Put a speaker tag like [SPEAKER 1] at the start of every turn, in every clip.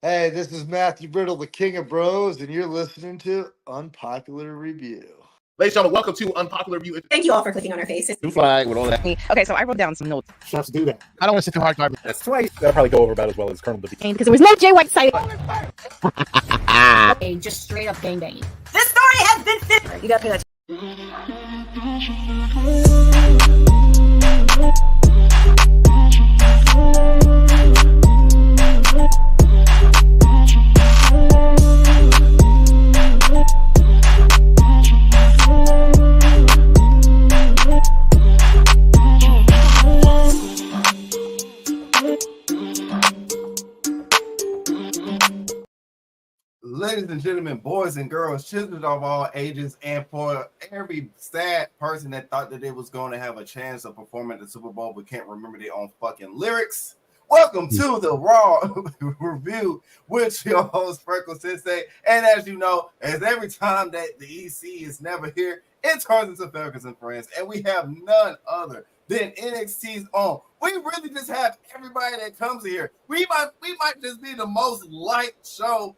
[SPEAKER 1] Hey, this is Matthew Brittle, the King of Bros, and you're listening to Unpopular Review.
[SPEAKER 2] Ladies and gentlemen, welcome to Unpopular Review.
[SPEAKER 3] Thank you all for clicking on our faces.
[SPEAKER 2] New flag with all that.
[SPEAKER 4] Okay, so I wrote down some notes.
[SPEAKER 2] Shots do that. I don't want to sit too hard. That's twice. That'll probably go over about as well as Colonel Booty.
[SPEAKER 4] Because there was no Jay White site.
[SPEAKER 3] Okay, just straight up gang banging. This story has been fit. You gotta pay that.
[SPEAKER 5] Ladies and gentlemen, boys and girls, children of all ages, and for every sad person that thought that they was going to have a chance of performing at the Super Bowl but can't remember their own fucking lyrics, welcome to the Raw Review with your host, Frecklesensei. And as you know, as every time that the EC is never here, it turns into Falcons and Friends, and we have none other than NXT's own. We really just have everybody that comes here. We might just be the most liked show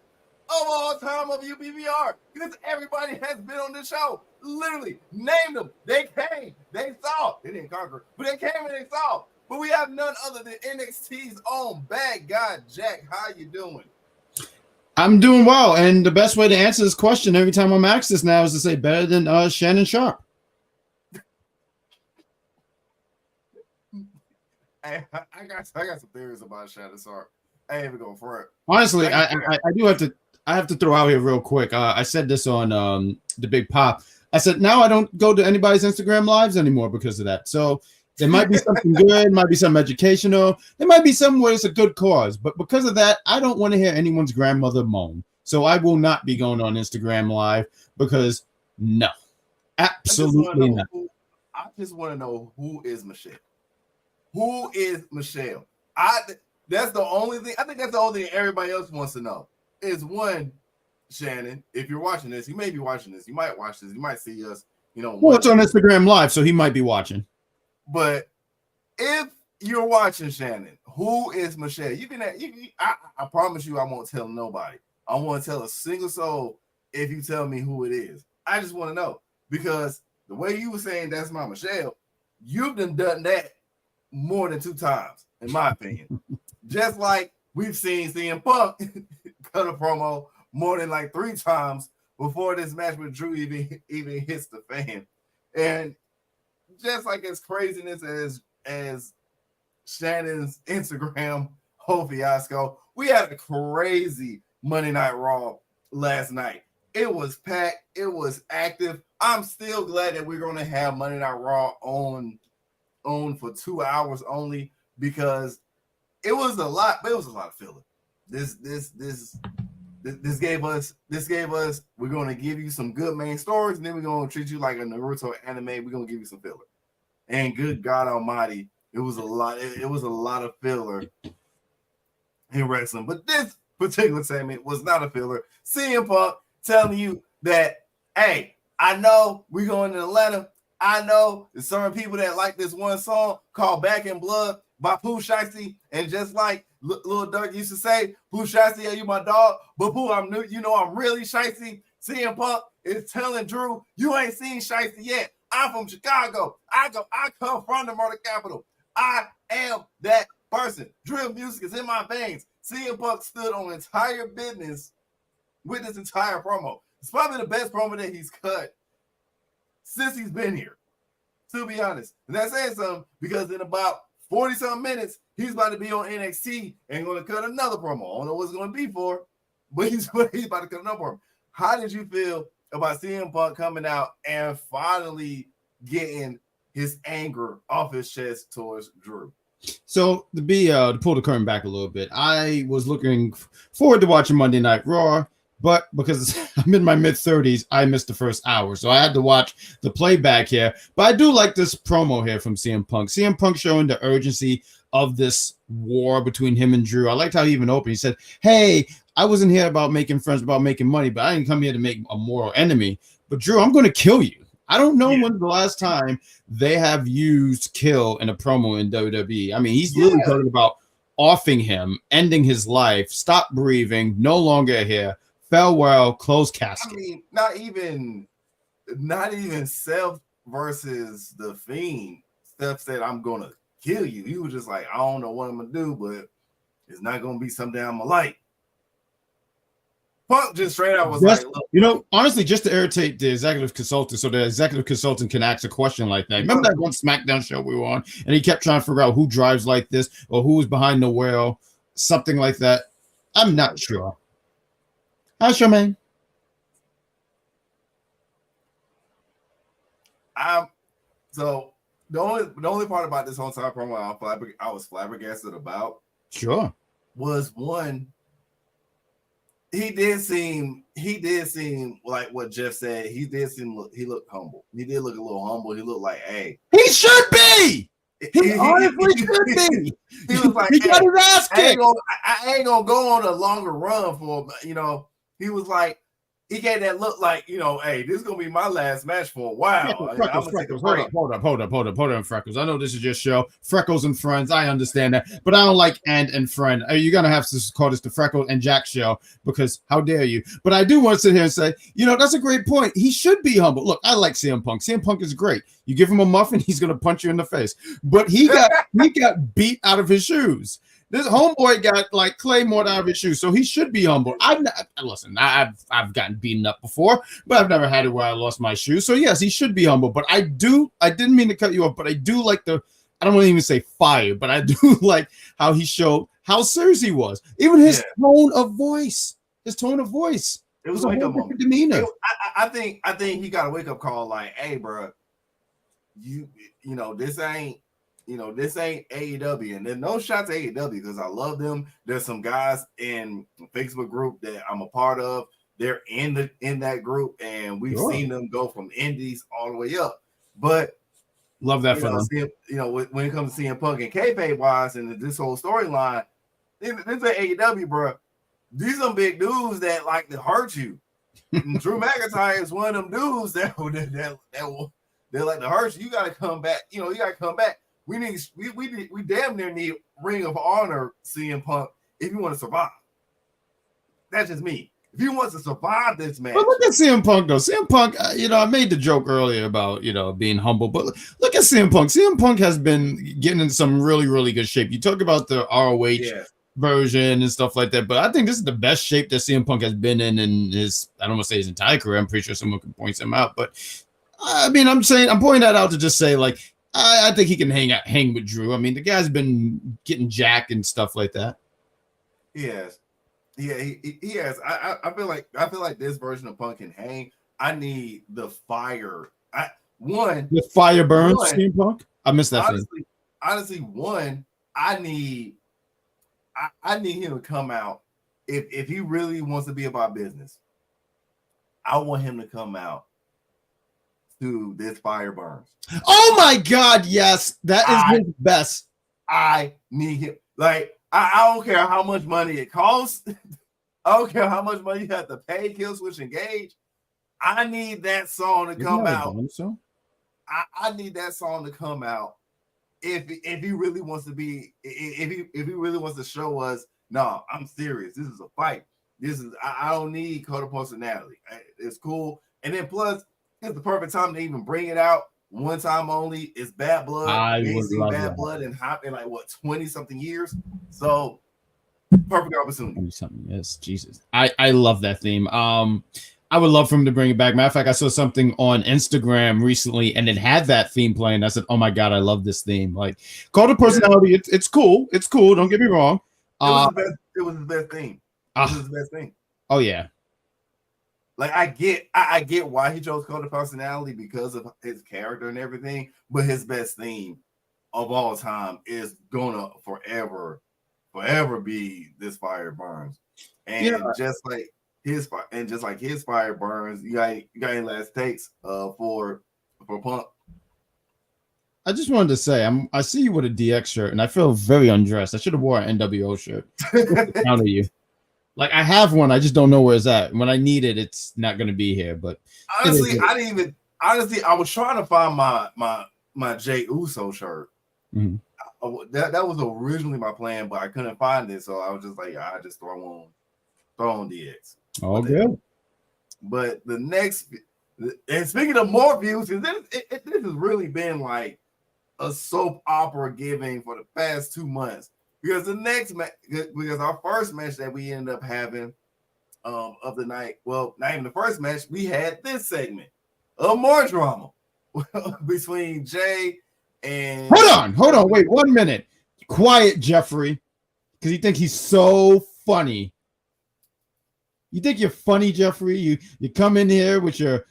[SPEAKER 5] of all time of UPVR because everybody has been on this show. Literally, name them. They came, they saw. They didn't conquer, but they came and they saw. But we have none other than NXT's own bad guy, Jack. How you doing?
[SPEAKER 6] I'm doing well, and the best way to answer this question every time I'm asked this now is to say better than Shannon Sharp.
[SPEAKER 5] Hey, I got some theories about Shannon Sharp. I ain't even going for it.
[SPEAKER 6] Honestly, I do have to. I have to throw out here real quick. I said this on the Big Pop. I said now I don't go to anybody's Instagram lives anymore because of that. So there might be something good, might be some educational, there might be something where it's a good cause. But because of that, I don't want to hear anyone's grandmother moan. So I will not be going on Instagram live because no, absolutely not.
[SPEAKER 5] I just want to know who is Michelle. Who is Michelle? That's the only thing. I think that's the only thing everybody else wants to know. Is one, Shannon, if you're watching this, you may be watching this, you might watch this, you might see us,
[SPEAKER 6] well, it's on Instagram Live, so he might be watching.
[SPEAKER 5] But if you're watching, Shannon, who is Michelle? I promise you I won't tell nobody. I won't tell a single soul if you tell me who it is. I just want to know, because the way you were saying that's my Michelle, you've done that more than 2 times, in my opinion. Just like we've seen CM Punk cut a promo more than like 3 times before this match with Drew even hits the fan. And just like as craziness as Shannon's Instagram whole fiasco, we had a crazy Monday Night Raw last night. It was packed. It was active. I'm still glad that we're going to have Monday Night Raw on for 2 hours only, because it was a lot, but it was a lot of filler. This gave us, we're going to give you some good main stories, and then we're going to treat you like a Naruto anime. We're going to give you some filler. And good God Almighty, it was a lot of filler in wrestling. But this particular segment was not a filler. CM Punk telling you that, hey, I know we're going to Atlanta. I know there's some people that like this one song called Back in Blood by Pooh Shiesty, and just like Lil Durk used to say, Pooh Shiesty, are you my dog? But Pooh, I'm really Shiesty. CM Punk is telling Drew, you ain't seen Shiesty yet. I'm from Chicago. I come from the murder capital. I am that person. Drill music is in my veins. CM Punk stood on entire business with this entire promo. It's probably the best promo that he's cut since he's been here, to be honest. And that's saying something, because in about 40-something minutes, he's about to be on NXT and going to cut another promo. I don't know what it's going to be for, but he's about to cut another promo. How did you feel about CM Punk coming out and finally getting his anger off his chest towards Drew?
[SPEAKER 6] So to pull the curtain back a little bit, I was looking forward to watching Monday Night Raw, but because I'm in my mid-30s, I missed the first hour. So I had to watch the playback here. But I do like this promo here from CM Punk. CM Punk showing the urgency of this war between him and Drew. I liked how he even opened. He said, hey, I wasn't here about making friends, about making money, but I didn't come here to make a mortal enemy. But Drew, I'm going to kill you. I don't know when's the last time they have used kill in a promo in WWE. I mean, he's literally talking about offing him, ending his life, stop breathing, no longer here, farewell, close casket.
[SPEAKER 5] I mean, not even Seth versus the Fiend. Steph said, "I'm gonna kill you." He was just like, "I don't know what I'm gonna do, but it's not gonna be something I'm gonna like." Punk just straight out was like, look,
[SPEAKER 6] you know, honestly, just to irritate the executive consultant, so the executive consultant can ask a question like that. Remember that one SmackDown show we were on, and he kept trying to figure out who drives like this or who was behind the wheel, something like that. I'm not sure. How's your man?
[SPEAKER 5] So the only part about this whole entire promo I was flabbergasted about,
[SPEAKER 6] sure,
[SPEAKER 5] was one. He did seem like what Jeff said. He looked humble. He did look a little humble. He looked like, hey,
[SPEAKER 6] he should be. He honestly should be.
[SPEAKER 5] He was like,
[SPEAKER 6] he got his ass kicked.
[SPEAKER 5] I ain't gonna go on a longer run for, you know. He was like, he gave that look like, you know, hey, this is gonna be my last match for a while.
[SPEAKER 6] Freckles, hold up, Freckles. I know this is your show, Freckles and Friends. I understand that, but I don't like and friend. You're gonna have to call this the Freckles and Jack show, because how dare you? But I do want to sit here and say, you know, that's a great point. He should be humble. Look, I like CM Punk. CM Punk is great. You give him a muffin, he's gonna punch you in the face. But he got beat out of his shoes. This homeboy got like Claymore out of his shoes, so he should be humble. I've gotten beaten up before, but I've never had it where I lost my shoes. So yes, he should be humble. But I didn't mean to cut you off, but I do like I don't want to even say fire, but I do like how he showed how serious he was. Even his tone of voice. It was like a different demeanor.
[SPEAKER 5] I think he got a wake up call like, hey, bro, you know, this ain't AEW, and there's no shots at AEW because I love them. There's some guys in the Facebook group that I'm a part of. They're in that group, and we've seen them go from indies all the way up. But
[SPEAKER 6] love that for them.
[SPEAKER 5] You know, when it comes to CM Punk and kayfabe wise, and this whole storyline, this is AEW, bro. These are big dudes that like to hurt you. Drew McIntyre is one of them dudes that like to hurt you. You got to come back. You know, you got to come back. We damn near need Ring of Honor CM Punk if you want to survive. That's just me. If he wants to survive this match.
[SPEAKER 6] But look at CM Punk though. CM Punk, you know, I made the joke earlier about, you know, being humble, but look at CM Punk. CM Punk has been getting in some really, really good shape. You talk about the ROH version and stuff like that, but I think this is the best shape that CM Punk has been in his, I don't want to say his entire career. I'm pretty sure someone can point him out, but I mean, I'm pointing that out to just say, like, I think he can hang with Drew. I mean, the guy's been getting jacked and stuff like that.
[SPEAKER 5] Yes. Yeah, he has. I feel like this version of Punk can hang. I need the fire.
[SPEAKER 6] The fire burns CM Punk. I missed that.
[SPEAKER 5] Honestly, I need him to come out if he really wants to be about business. I want him to come out to This Fire Burns.
[SPEAKER 6] Oh my God, yes. That is his best.
[SPEAKER 5] I need him. Like, I don't care how much money it costs. I don't care how much money you have to pay Killswitch Engage. I need that song to come out. I need that song to come out if he really wants to be, if he really wants to show us, no, I'm serious. This is a fight. I don't need codependency. It's cool. And then plus, it's the perfect time to even bring it out. One time only. It's Bad Blood.
[SPEAKER 6] I would love
[SPEAKER 5] Bad
[SPEAKER 6] that.
[SPEAKER 5] Blood in like what 20 something years. So perfect opportunity.
[SPEAKER 6] 20 something. Yes, Jesus. I love that theme. I would love for him to bring it back. Matter of fact, I saw something on Instagram recently, and it had that theme playing. I said, "Oh my God, I love this theme!" Like, Call to Personality. It's cool. It's cool. Don't get me wrong.
[SPEAKER 5] It was his best theme. It was his best thing.
[SPEAKER 6] Oh yeah.
[SPEAKER 5] Like I get why he chose Code of Personality because of his character and everything, but his best theme of all time is gonna forever be This Fire Burns. And just like his fire burns, you got any last takes for Punk?
[SPEAKER 6] I just wanted to say, I see you with a DX shirt, and I feel very undressed. I should have wore an NWO shirt. Down to you. Like, I have one, I just don't know where it's at. When I need it, it's not going to be here. But
[SPEAKER 5] honestly, I was trying to find my Jay Uso shirt.
[SPEAKER 6] Mm-hmm.
[SPEAKER 5] that was originally my plan, but I couldn't find it, so I was just like, I just throw on DX.
[SPEAKER 6] All good.
[SPEAKER 5] But the next, and speaking of more views, this has really been like a soap opera giving for the past 2 months, because the next because our first match that we ended up having of the night, well, not even the first match, we had this segment of more drama between Jay and
[SPEAKER 6] Hold on, wait 1 minute. Quiet, Jeffrey, because you think he's so funny. You think you're funny, Jeffrey? You come in here with your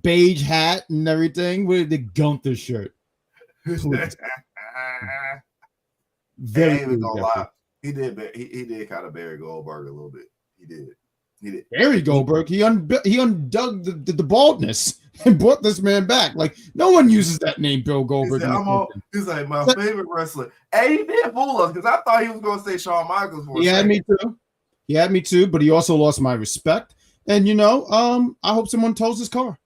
[SPEAKER 6] beige hat and everything with the Gunther shirt. Very
[SPEAKER 5] ain't even gonna lie. He did kind of Barry Goldberg a little bit. He did.
[SPEAKER 6] Barry Goldberg. He undug the baldness and brought this man back. Like, no one uses that name, Bill Goldberg.
[SPEAKER 5] He's like my favorite wrestler. And he did fool us because I thought he was going to say Shawn Michaels.
[SPEAKER 6] He had me too. He had me too, but he also lost my respect. And I hope someone tows his car.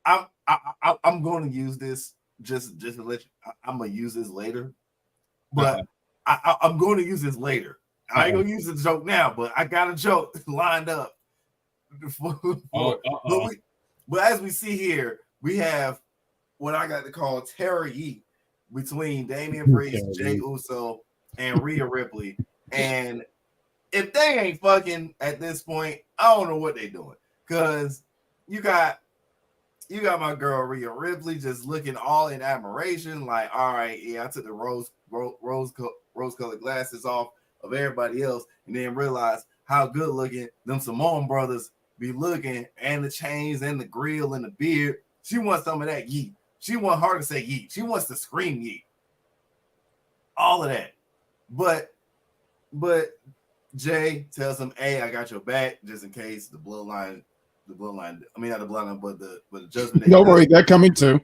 [SPEAKER 5] I'm going to use this just to let you. I'm going to use this later, but I'm going to use this later. I ain't gonna use the joke now, but I got a joke lined up. But as we see here, we have what I got to call Terror Yeet between Damian Priest, Jey Uso, and Rhea Ripley. And if they ain't fucking at this point, I don't know what they doing. Cause you got my girl Rhea Ripley just looking all in admiration, like, all right, yeah, I took the rose-colored glasses off of everybody else, and then realize how good looking them Samoan brothers be looking, and the chains and the grill and the beard. She wants some of that yeet. She wants her to say yeet. She wants to scream yeet. All of that. But Jay tells him, hey, I got your back just in case the bloodline, I mean not the bloodline, but the judgment.
[SPEAKER 6] Don't worry, they're coming too.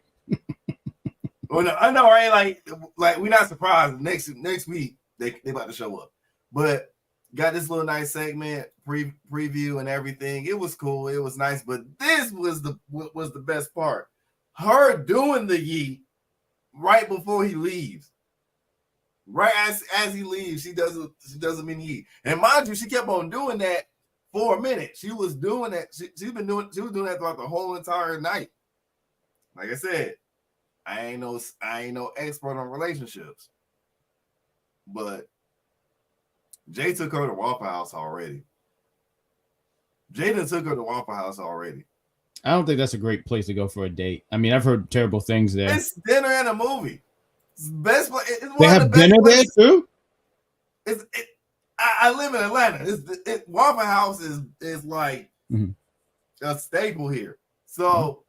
[SPEAKER 5] Well, no, I know, right? Like we're not surprised. Next week they about to show up. But got this little nice segment, preview and everything. It was cool. It was nice. But this was the best part. Her doing the yeet right before he leaves. Right as he leaves, she does a mini yeet. And mind you, she kept on doing that for a minute. She was doing that. She was doing that throughout the whole entire night. Like I said, I ain't no expert on relationships. But Jay took her to Waffle House already. Jaden took her to Waffle House already.
[SPEAKER 6] I don't think that's a great place to go for a date. I mean, I've heard terrible things there.
[SPEAKER 5] It's dinner and a movie. It's best place.
[SPEAKER 6] They have dinner there too?
[SPEAKER 5] I live in Atlanta. Waffle House is like a staple here. So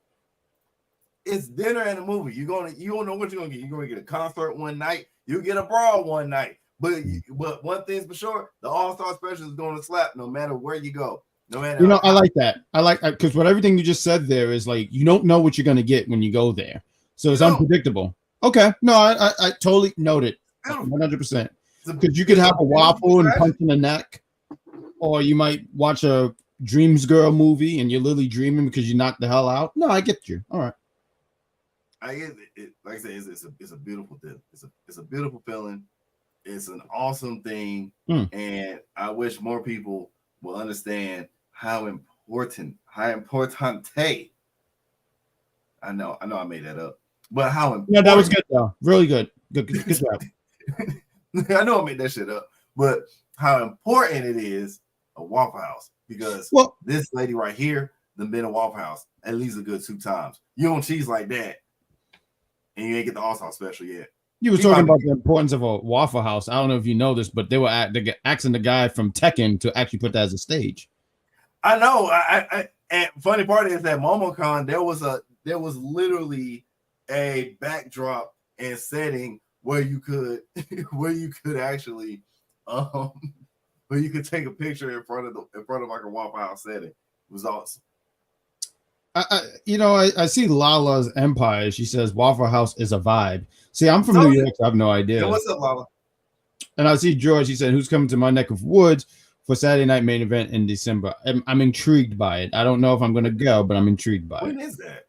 [SPEAKER 5] it's dinner and a movie. You don't know what you're gonna get. You're gonna get a concert one night. You get a brawl one night. But one thing's for sure, the All-Star Special is going to slap no matter where you go. No matter.
[SPEAKER 6] I like that. I like because what everything you just said there is like you don't know what you're gonna get when you go there, so it's unpredictable. Okay, no, I totally note it, 100%. Because you could have a waffle and punch in the neck, or you might watch a Dreams Girl movie and you're literally dreaming because you knocked the hell out. No, I get you. All right.
[SPEAKER 5] I get it. Like I said, it's a beautiful thing. It's a beautiful feeling. It's an awesome thing, and I wish more people will understand how importante. I know I made that up, but how important.
[SPEAKER 6] Yeah, that was good though. Really good. Good job.
[SPEAKER 5] I know I made that shit up, but how important it is a Waffle House because this lady right here, the been a Waffle House at least a good 2 times. You don't cheese like that, and you ain't get the All-Star Special yet.
[SPEAKER 6] You were talking about the importance of a Waffle House. I don't know if you know this, but they were asking the guy from Tekken to actually put that as a stage.
[SPEAKER 5] I know. And funny part is that MomoCon, there was literally a backdrop and setting where you could actually where you could take a picture in front of like a Waffle House setting. It was awesome.
[SPEAKER 6] I see Lala's Empire. She says Waffle House is a vibe. See, I'm from New York, so I have no idea.
[SPEAKER 5] Yeah, what's up, Lala?
[SPEAKER 6] And I see George. He said, "Who's coming to my neck of woods for Saturday night main event in December?" I'm intrigued by it. I don't know if I'm going to go, but I'm intrigued by it.
[SPEAKER 5] When is that?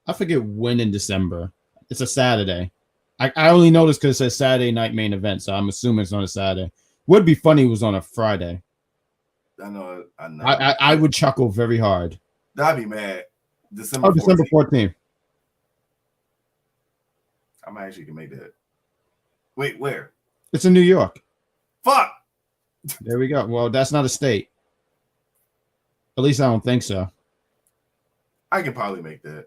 [SPEAKER 6] I forget when in December. It's a Saturday. I only noticed because it says Saturday night main event, so I'm assuming it's on a Saturday. Would be funny if it was on a Friday.
[SPEAKER 5] I know.
[SPEAKER 6] I would chuckle very hard.
[SPEAKER 5] I'd be mad. December
[SPEAKER 6] 14th.
[SPEAKER 5] I might actually can make that. Wait, where?
[SPEAKER 6] It's in New York.
[SPEAKER 5] Fuck.
[SPEAKER 6] There we go. Well, that's not a state. At least I don't think so.
[SPEAKER 5] I can probably make that.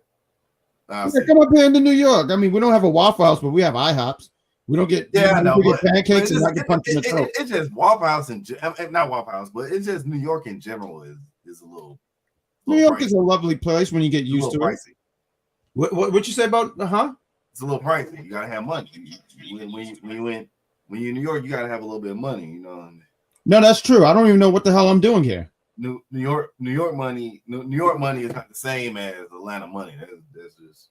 [SPEAKER 6] Come up here into New York. I mean, we don't have a Waffle House, but we have IHOPs. We don't get we get pancakes and not get punched in the throat.
[SPEAKER 5] It's just Waffle House and not Waffle House, but it's just New York in general is a little.
[SPEAKER 6] New York
[SPEAKER 5] pricey.
[SPEAKER 6] is a lovely place when you get used to
[SPEAKER 5] pricey.
[SPEAKER 6] it. What you say about
[SPEAKER 5] It's a little pricey. You gotta have money. When you're in New York, you gotta have a little bit of money. You know.
[SPEAKER 6] No, that's true. I don't even know what the hell I'm doing here.
[SPEAKER 5] New York money is not the same as Atlanta money. That's just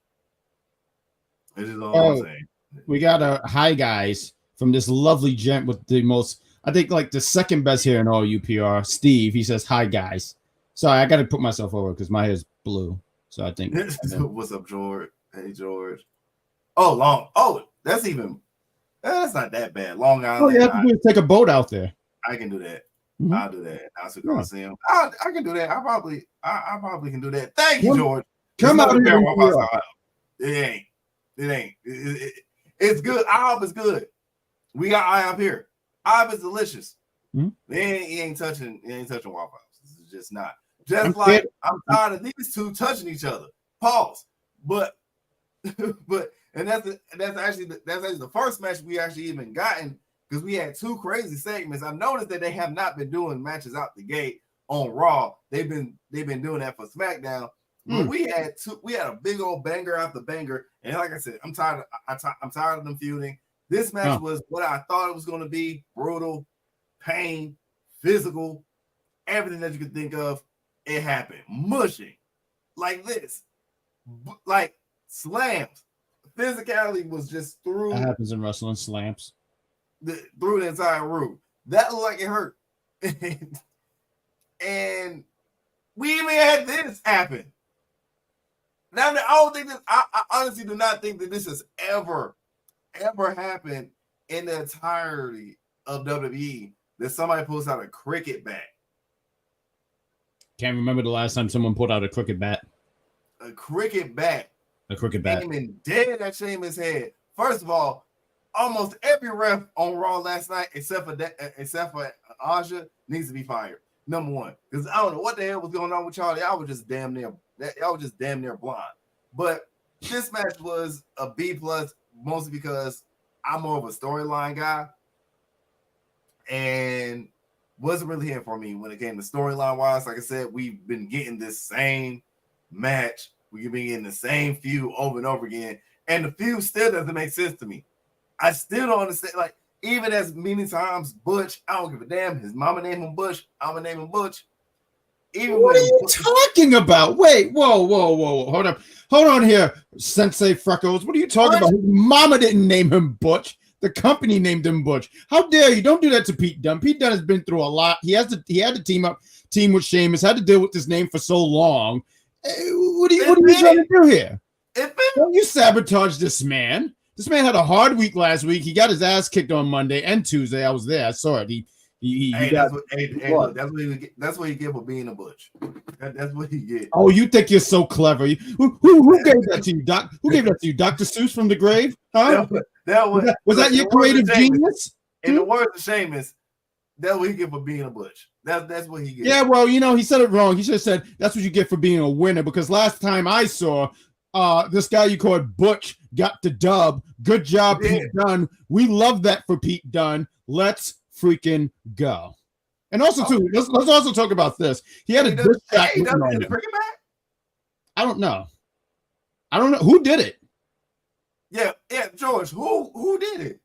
[SPEAKER 5] all I'm saying.
[SPEAKER 6] We got a hi guys from this lovely gent with the most, I think, like the second best hair in all UPR, Steve. He says hi guys. Sorry, I got to put myself over because my hair is blue. So I think.
[SPEAKER 5] What's up, George? Hey, George. Oh, long. Oh, that's not that bad. Long Island.
[SPEAKER 6] All you have to do is take a boat out there.
[SPEAKER 5] I can do that.
[SPEAKER 6] Mm-hmm.
[SPEAKER 5] I'll do that. I'll see Coliseum. I can do that. I probably can do that. Thank you, George.
[SPEAKER 6] Come out here.
[SPEAKER 5] It ain't. It's good. IHOP is good. We got IHOP here. IHOP is delicious.
[SPEAKER 6] Mm-hmm.
[SPEAKER 5] He ain't touching Waffle House. It's just not. I'm tired of these two touching each other. Pause. But that's actually the first match we actually even gotten. Because we had two crazy segments. I've noticed that they have not been doing matches out the gate on Raw. They've been doing that for SmackDown. But we had a big old banger after banger. And like I said, I'm tired of them feuding. This match was what I thought it was going to be: brutal, pain, physical, everything that you could think of. It happened. Mushing like this, like slams. Physicality was just through.
[SPEAKER 6] That happens in wrestling, slams.
[SPEAKER 5] Through the entire room. That looked like it hurt. And we even had this happen. Now, I don't think this, I honestly do not think that this has ever happened in the entirety of WWE that somebody pulls out a cricket bat.
[SPEAKER 6] Can't remember the last time someone pulled out a cricket bat.
[SPEAKER 5] A cricket bat.
[SPEAKER 6] A cricket bat.
[SPEAKER 5] Aiming dead at Sheamus' head. First of all, almost every ref on Raw last night, except for Aja, needs to be fired. Number one, because I don't know what the hell was going on with y'all. Y'all was just damn near blind. But this match was a B plus, mostly because I'm more of a storyline guy, and wasn't really here for me when it came to storyline wise. Like I said, we've been getting this same match. We've been getting the same feud over and over again, and the feud still doesn't make sense to me. I still don't understand. Like, even as many times Butch, I don't give a damn. His mama named him Butch. I'm gonna name him Butch. Even
[SPEAKER 6] what are you talking about? Wait, whoa. Hold on here, Sensei Freckles. What are you talking about? His mama didn't name him Butch. The company named him Butch. How dare you? Don't do that to Pete Dunne. Pete Dunne has been through a lot. He had to team with Sheamus, had to deal with this name for so long. What are you trying to do here? Don't you sabotage this man? This man had a hard week last week. He got his ass kicked on Monday and Tuesday. I was there. I saw it.
[SPEAKER 5] That's what he get for being a Butch. That's what he get.
[SPEAKER 6] Oh, you think you're so clever? Who gave that to you, Doc? Who gave that to you, Dr. Seuss from the grave? Huh? Was that your creative genius?
[SPEAKER 5] In the words of Sheamus, that's what he get for being a Butch. That's what he gets.
[SPEAKER 6] Yeah, well, he said it wrong. He should have said that's what you get for being a winner. Because last time I saw this guy you called Butch got the dub. Good job, Pete Dunne. We love that for Pete Dunne. Let's freaking go. And also, too, let's also talk about this. He had a diss track. I don't know who did it.
[SPEAKER 5] Yeah, George. Who did it?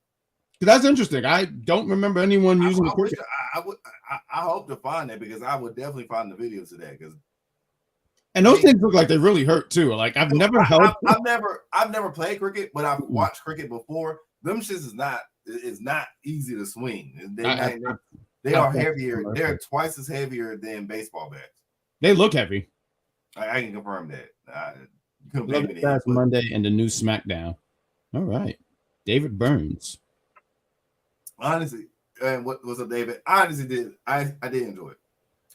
[SPEAKER 6] That's interesting. I don't remember anyone using the cricket.
[SPEAKER 5] I hope to find that, because I would definitely find the videos of that.
[SPEAKER 6] And those things look like they really hurt too. Like I've never
[SPEAKER 5] played cricket, but I've watched cricket before. Them shits is not easy to swing. They are heavier. They're twice as heavier than baseball bats.
[SPEAKER 6] They look heavy.
[SPEAKER 5] I can confirm that. You couldn't
[SPEAKER 6] Love
[SPEAKER 5] pay me
[SPEAKER 6] it
[SPEAKER 5] to hit.
[SPEAKER 6] past Monday and the new SmackDown. All right. David Burns.
[SPEAKER 5] Honestly, and what was up, David? I honestly did. I did enjoy it.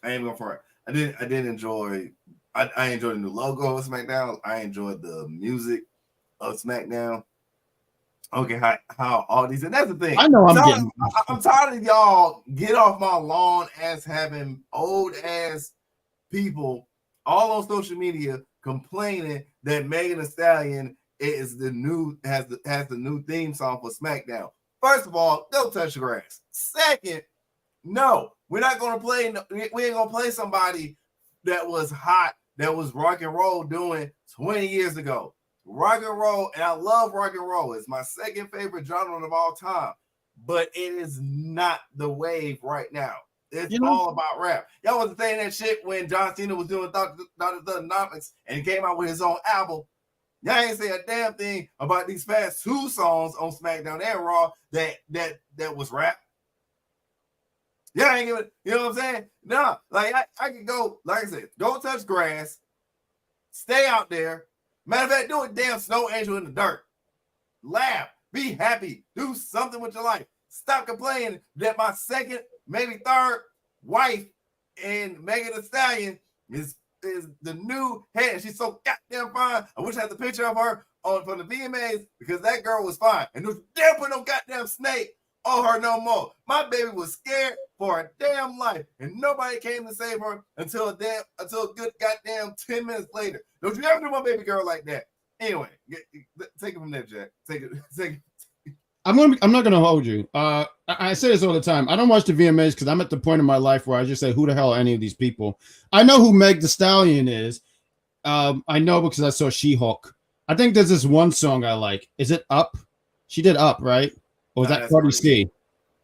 [SPEAKER 5] I ain't going for it. I did enjoy. I enjoyed the new logo of SmackDown. I enjoyed the music of SmackDown. Okay, how all these, and that's the thing.
[SPEAKER 6] I know
[SPEAKER 5] I'm tired of y'all get off my lawn as having old ass people all on social media complaining that Megan Thee Stallion is the new has the new theme song for SmackDown. First of all, don't touch the grass. Second, no, we're not gonna play. We ain't gonna play somebody that was hot, that was rock and roll doing 20 years ago. Rock and roll, and I love rock and roll. It's my second favorite genre of all time, but it is not the wave right now. It's all about rap. Y'all wasn't saying that shit when John Cena was doing Dr. Thugonomics and he came out with his own album. Y'all ain't say a damn thing about these past 2 songs on SmackDown and Raw that was rap. Y'all ain't giving, you know what I'm saying? No, like I can go, like I said, don't touch grass, stay out there. Matter of fact, do a damn snow angel in the dirt. Laugh, be happy, do something with your life. Stop complaining that my second, maybe third wife and Megan Thee Stallion is the new head. She's so goddamn fine. I wish I had the picture of her from the VMAs because that girl was fine. And there's damn put no goddamn snake on her no more. My baby was scared for her damn life, and nobody came to save her until a good goddamn 10 minutes later. Don't you ever do my baby girl like that? Anyway, take it from there, Jack. Take it.
[SPEAKER 6] I'm not gonna hold you. I say this all the time. I don't watch the VMAs because I'm at the point in my life where I just say, who the hell are any of these people? I know who Meg Thee Stallion is. I know because I saw She-Hulk. I think there's this one song I like. Is it Up? She did Up, right? Or was that Cardi C?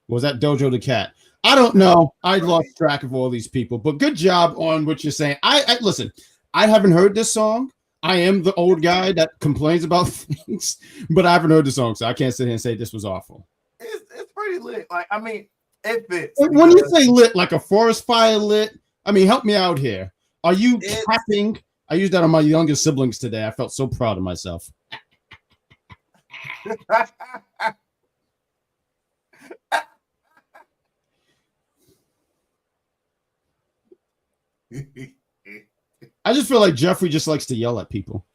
[SPEAKER 6] Or was that Dojo the Cat? I don't know. I lost track of all these people. But good job on what you're saying. I listen. I haven't heard this song. I am the old guy that complains about things, but I haven't heard the song, so I can't sit here and say this was awful.
[SPEAKER 5] It's pretty lit. Like, I mean, it fits.
[SPEAKER 6] When you say lit, like a forest fire lit, I mean, help me out here. Are you clapping? I used that on my younger siblings today. I felt so proud of myself. I just feel like Jeffrey just likes to yell at people.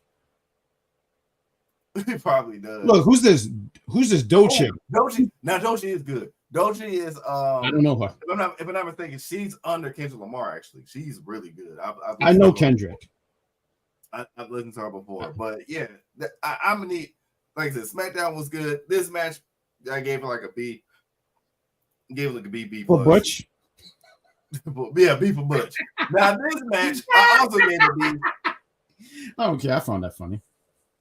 [SPEAKER 5] He probably does.
[SPEAKER 6] Look, who's this? Who's this Dochi?
[SPEAKER 5] Dochi. Now Dochi is good. Dochi is
[SPEAKER 6] I don't know her.
[SPEAKER 5] If I'm not mistaken, she's under Kendrick Lamar. Actually, she's really good.
[SPEAKER 6] I know Kendrick.
[SPEAKER 5] I've listened to her before, but yeah, I'm gonna need. Like I said, SmackDown was good. This match, I gave it like a B. Gave it like a B.
[SPEAKER 6] For Butch.
[SPEAKER 5] Yeah, B for Butch. Now this match, I also gave a B.
[SPEAKER 6] Okay, I found that funny.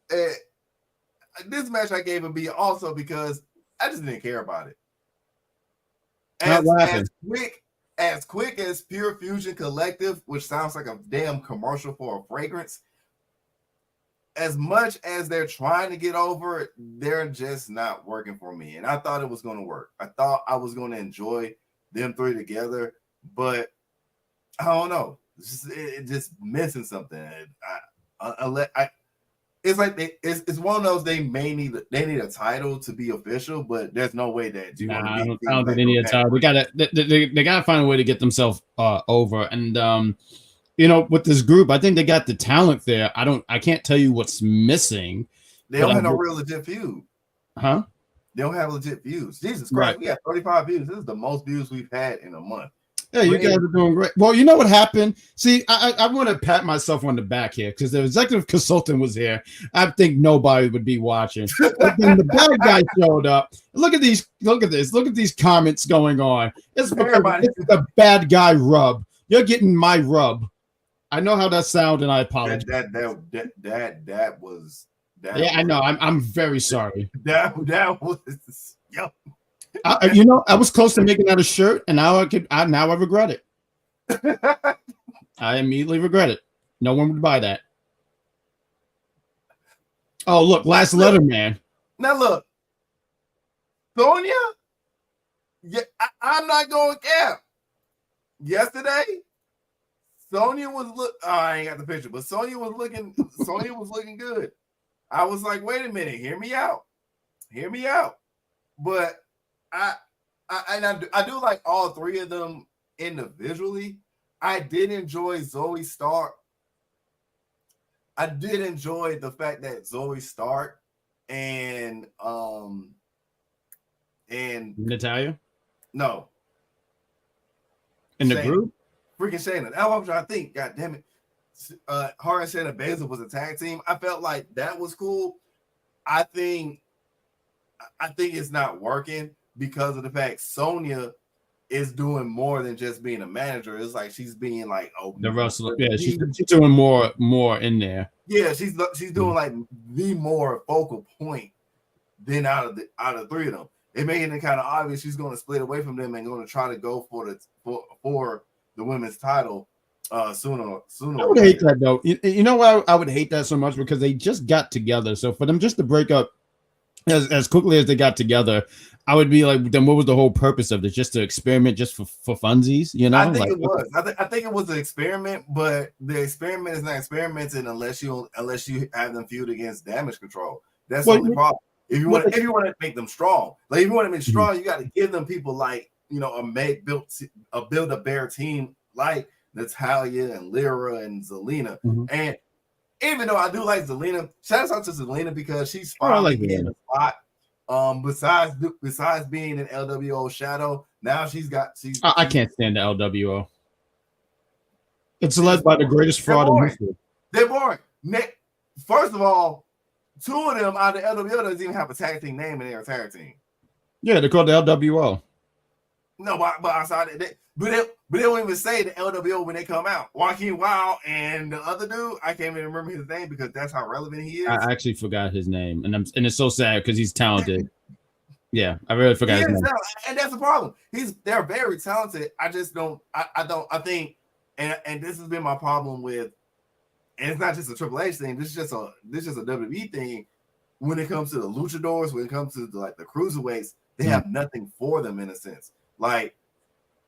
[SPEAKER 5] This match I gave a B also because I just didn't care about it. As quick as Pure Fusion Collective, which sounds like a damn commercial for a fragrance, as much as they're trying to get over it, they're just not working for me. And I thought it was going to work. I thought I was going to enjoy them 3 together, but I don't know. It's just missing something. It's like it's one of those they need a title to be official, but there's no way that
[SPEAKER 6] I don't think they need a title. They gotta find a way to get themselves over. And you know, with this group, I think they got the talent there. I can't tell you what's missing.
[SPEAKER 5] They don't have no real legit feud.
[SPEAKER 6] Huh?
[SPEAKER 5] They don't have legit views. Jesus Christ, we got 35 views. This is the most views we've had in a month.
[SPEAKER 6] Yeah, you guys are doing great. Well, you know what happened? See, I want to pat myself on the back here because the executive consultant was here. I think nobody would be watching. But then the bad guy showed up. Look at this. Look at these comments going on. It's the bad guy rub. You're getting my rub. I know how that sounds, and I apologize.
[SPEAKER 5] That was.
[SPEAKER 6] I know. I'm very sorry.
[SPEAKER 5] That was. Yo.
[SPEAKER 6] I was close to making that a shirt, and now I regret it. I immediately regret it. No one would buy that. Oh, look, last letter, man.
[SPEAKER 5] Now look, Sonya. Yeah, I'm not going to cap. Yesterday, Sonya was I ain't got the picture, but Sonya was looking good. I was like, wait a minute, hear me out. But I do like all three of them individually. I did enjoy Zoe Stark. I did enjoy the fact that Zoe Stark and
[SPEAKER 6] Natalia?
[SPEAKER 5] No.
[SPEAKER 6] In the
[SPEAKER 5] Shayna.
[SPEAKER 6] group?
[SPEAKER 5] Freaking Shayna. That's what I'm trying to think. God damn it. Her and Shayna Baszler was a tag team. I felt like that was cool. I think it's not working because of the fact Sonya is doing more than just being a manager. It's like she's being like
[SPEAKER 6] the wrestler. Yeah, she's doing more in there.
[SPEAKER 5] Yeah, she's doing like the more focal point than out of the three of them. It making it kind of obvious she's going to split away from them and going to try to go for the women's title sooner.
[SPEAKER 6] I would hate that though. You know why I would hate that so much? Because they just got together. So for them just to break up as quickly as they got together, I would be like, then what was the whole purpose of this? Just to experiment, just for funsies, you know?
[SPEAKER 5] I think it was. I think it was an experiment, but the experiment is not experimenting unless you have them feud against Damage Control. That's the only problem. If you want to make them strong, like if you want to make them strong, you got to give them people like a build a bear team like Natalia and Lyra and Zelina. And even though I do like Zelina, shout out to Zelina because she's finally getting a spot. Besides being an LWO shadow, now I
[SPEAKER 6] can't stand the LWO. It's led by the greatest fraud in history.
[SPEAKER 5] They're boring. First of all, two of them out of the LWO doesn't even have a tag team name in their tag team.
[SPEAKER 6] Yeah, they're called the LWO.
[SPEAKER 5] No, but outside but they don't even say the LWO when they come out. Joaquin Wild and the other dude, I can't even remember his name because that's how relevant he is.
[SPEAKER 6] I actually forgot his name, and it's so sad because he's talented. Yeah, I really forgot his name.
[SPEAKER 5] And that's the problem. They're very talented. I just don't. I think, and this has been my problem with, and it's not just a Triple H thing. This is just a WWE thing. When it comes to the luchadors, when it comes to the cruiserweights, they have nothing for them in a sense. Like,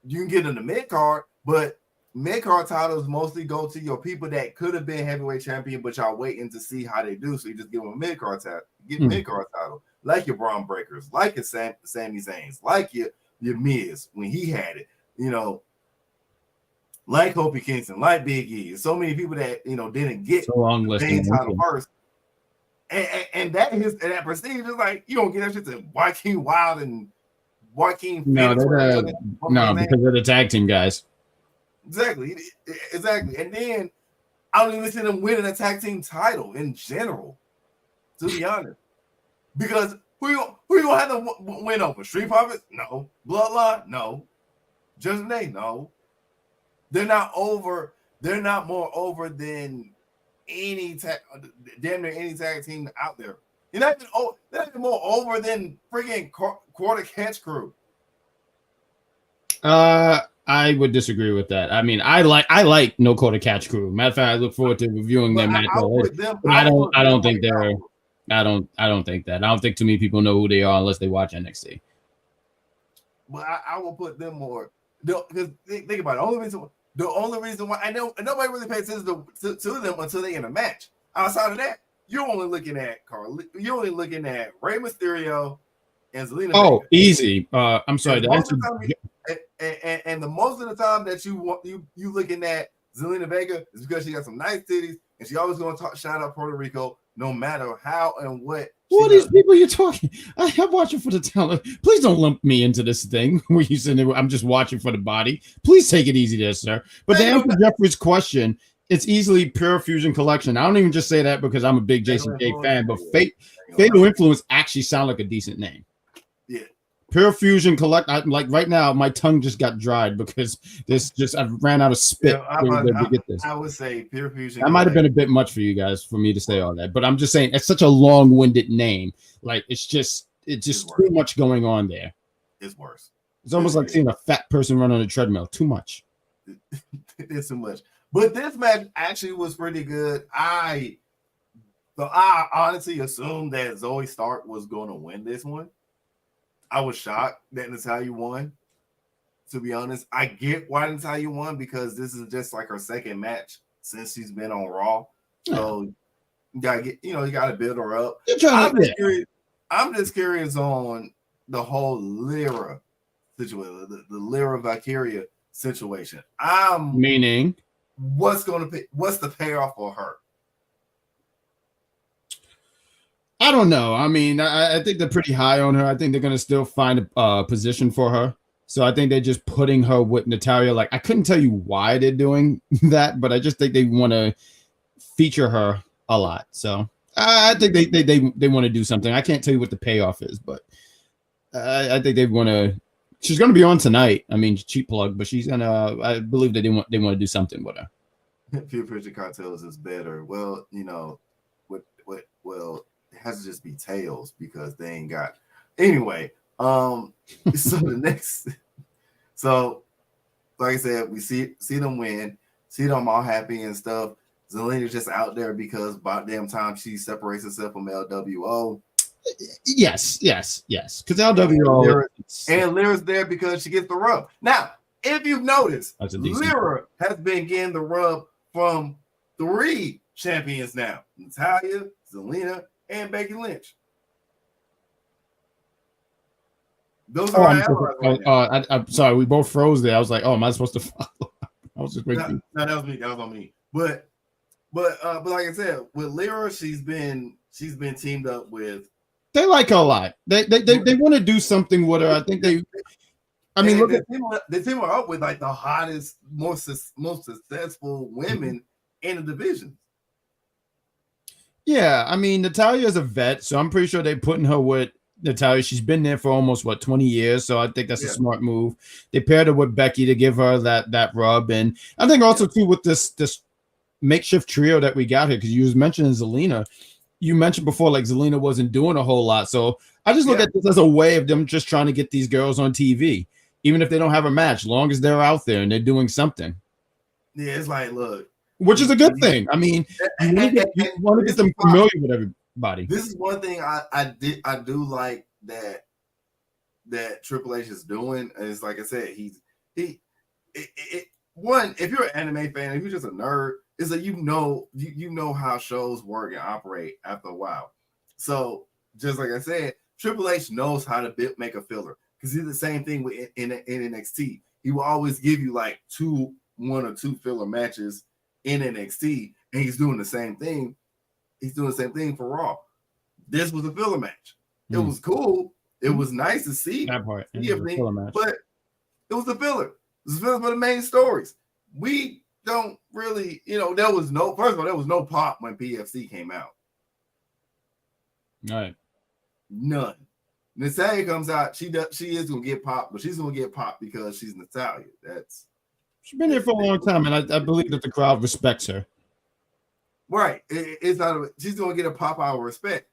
[SPEAKER 5] you can get in the mid card, but mid card titles mostly go to your people that could have been heavyweight champion, but y'all waiting to see how they do. So you just give them a mid card title, mid card title, like your Braun Breakers, like your Sami Zayn's, like your Miz when he had it, like Kofi Kingston, like Big E. So many people that didn't get the main title first, and that prestige is like you don't get that shit to Joaquin Wild and Joaquin.
[SPEAKER 6] No, because they're the tag team guys.
[SPEAKER 5] Exactly. And then I don't even see them winning a tag team title in general, to be honest. Because who you gonna have them win over? Street Profits? No. Bloodline? No. Judgment Day? No. They're not over. They're not more over than damn near any tag team out there. They're not even more over than freaking Quarter Catch Crew.
[SPEAKER 6] I would disagree with that. I mean, I like No Quarter Catch Crew. Matter of fact, I look forward to reviewing their match. I don't think they're. I don't think that. I don't think too many people know who they are unless they watch NXT.
[SPEAKER 5] But I will put them more. Because think about it. The only reason why I know nobody really pays attention to them until they in a match. Outside of that, you're only looking at Rey Mysterio and Zelina.
[SPEAKER 6] Oh,
[SPEAKER 5] Vega.
[SPEAKER 6] Easy. I'm sorry.
[SPEAKER 5] And the most of the time that you looking at Zelina Vega is because she got some nice titties and she always going to shout out Puerto Rico no matter how and what.
[SPEAKER 6] Who are these people you're talking? I'm watching for the talent. Please don't lump me into this thing where you said I'm just watching for the body. Please take it easy there, sir. But to answer Jeffrey's question, it's easily Pure Fusion Collection. I don't even just say that because I'm a big Jason J fan, but Fatal Influence actually sound like a decent name.
[SPEAKER 5] Yeah.
[SPEAKER 6] Pure Fusion Collect. Like right now, my tongue just got dried because I ran out of spit to get this.
[SPEAKER 5] I would say Pure Fusion.
[SPEAKER 6] That might have been a bit much for you guys for me to say all that, but I'm just saying it's such a long-winded name. Like it's just too much going on there.
[SPEAKER 5] It's worse.
[SPEAKER 6] It's almost like seeing a fat person run on a treadmill. Too much.
[SPEAKER 5] It's too much. But this match actually was pretty good. I honestly assumed that Zoe Stark was going to win this one. I was shocked that Natalia won. to be honest. I get why Natalya won because this is just like her second match since she's been on Raw. So you gotta you gotta build her up. I'm just curious on the whole Lyra situation, the Lyra Valkyria situation.
[SPEAKER 6] Meaning,
[SPEAKER 5] what's the payoff for her?
[SPEAKER 6] I don't know. I mean, I think they're pretty high on her. I think they're gonna still find a position for her. So I think they're just putting her with Natalya. Like, I couldn't tell you why they're doing that, but I just think they want to feature her a lot. So I think they want to do something. I can't tell you what the payoff is, but I think they want to. She's going to be on tonight. I mean, cheap plug, but she's gonna. I believe that they want to do something with her.
[SPEAKER 5] Pure Picture Cartels is better. Well, well, it has to just be tails because they ain't got. Anyway, so the next. So, like I said, we see them win, see them all happy and stuff. Zelina's just out there because about damn time she separates herself from LWO.
[SPEAKER 6] Yes. Because LWO
[SPEAKER 5] and Lyra's there because she gets the rub. Now, if you've noticed, Lyra has been getting the rub from 3 champions now: Natalya, Zelina, and Becky Lynch. Those are
[SPEAKER 6] I'm sorry, we both froze there. I was like, "Oh, am I supposed to follow?" I was just waiting.
[SPEAKER 5] No, that was me. That was on me. But like I said, with Lyra, she's been teamed up with.
[SPEAKER 6] They like her a lot. They want to do something with her. I think they. I mean,
[SPEAKER 5] they team her up with like the hottest, most successful women in the division.
[SPEAKER 6] Yeah, I mean, Natalya is a vet, so I'm pretty sure they're putting her with Natalya. She's been there for almost 20 years, so I think that's a smart move. They paired her with Becky to give her that rub, and I think also too with this makeshift trio that we got here, because you was mentioning Zelina. You mentioned before like Zelina wasn't doing a whole lot, so I just look at this as a way of them just trying to get these girls on TV, even if they don't have a match, long as they're out there and they're doing something.
[SPEAKER 5] Yeah, it's like, look,
[SPEAKER 6] which is a good thing. I mean, you want to get them familiar with everybody.
[SPEAKER 5] This is one thing I do like that Triple H is doing. Is like I said, one, if you're an anime fan, if you're just a nerd, is that you know how shows work and operate after a while. So just like I said, Triple H knows how to make a filler, because he's the same thing in NXT. He will always give you like 1 or 2 filler matches in NXT, and he's doing the same thing. He's doing the same thing for Raw. This was a filler match. It was cool. It was nice to see
[SPEAKER 6] that part.
[SPEAKER 5] But it was a filler. It was a filler for the main stories. We don't really, there was no pop when PFC came out.
[SPEAKER 6] All right.
[SPEAKER 5] None. Natalya comes out. She is gonna get popped, but she's gonna get popped because she's Natalya.
[SPEAKER 6] She's been here for a long time, and I believe that the crowd respects her.
[SPEAKER 5] Right. It's not. She's gonna get a pop out of respect.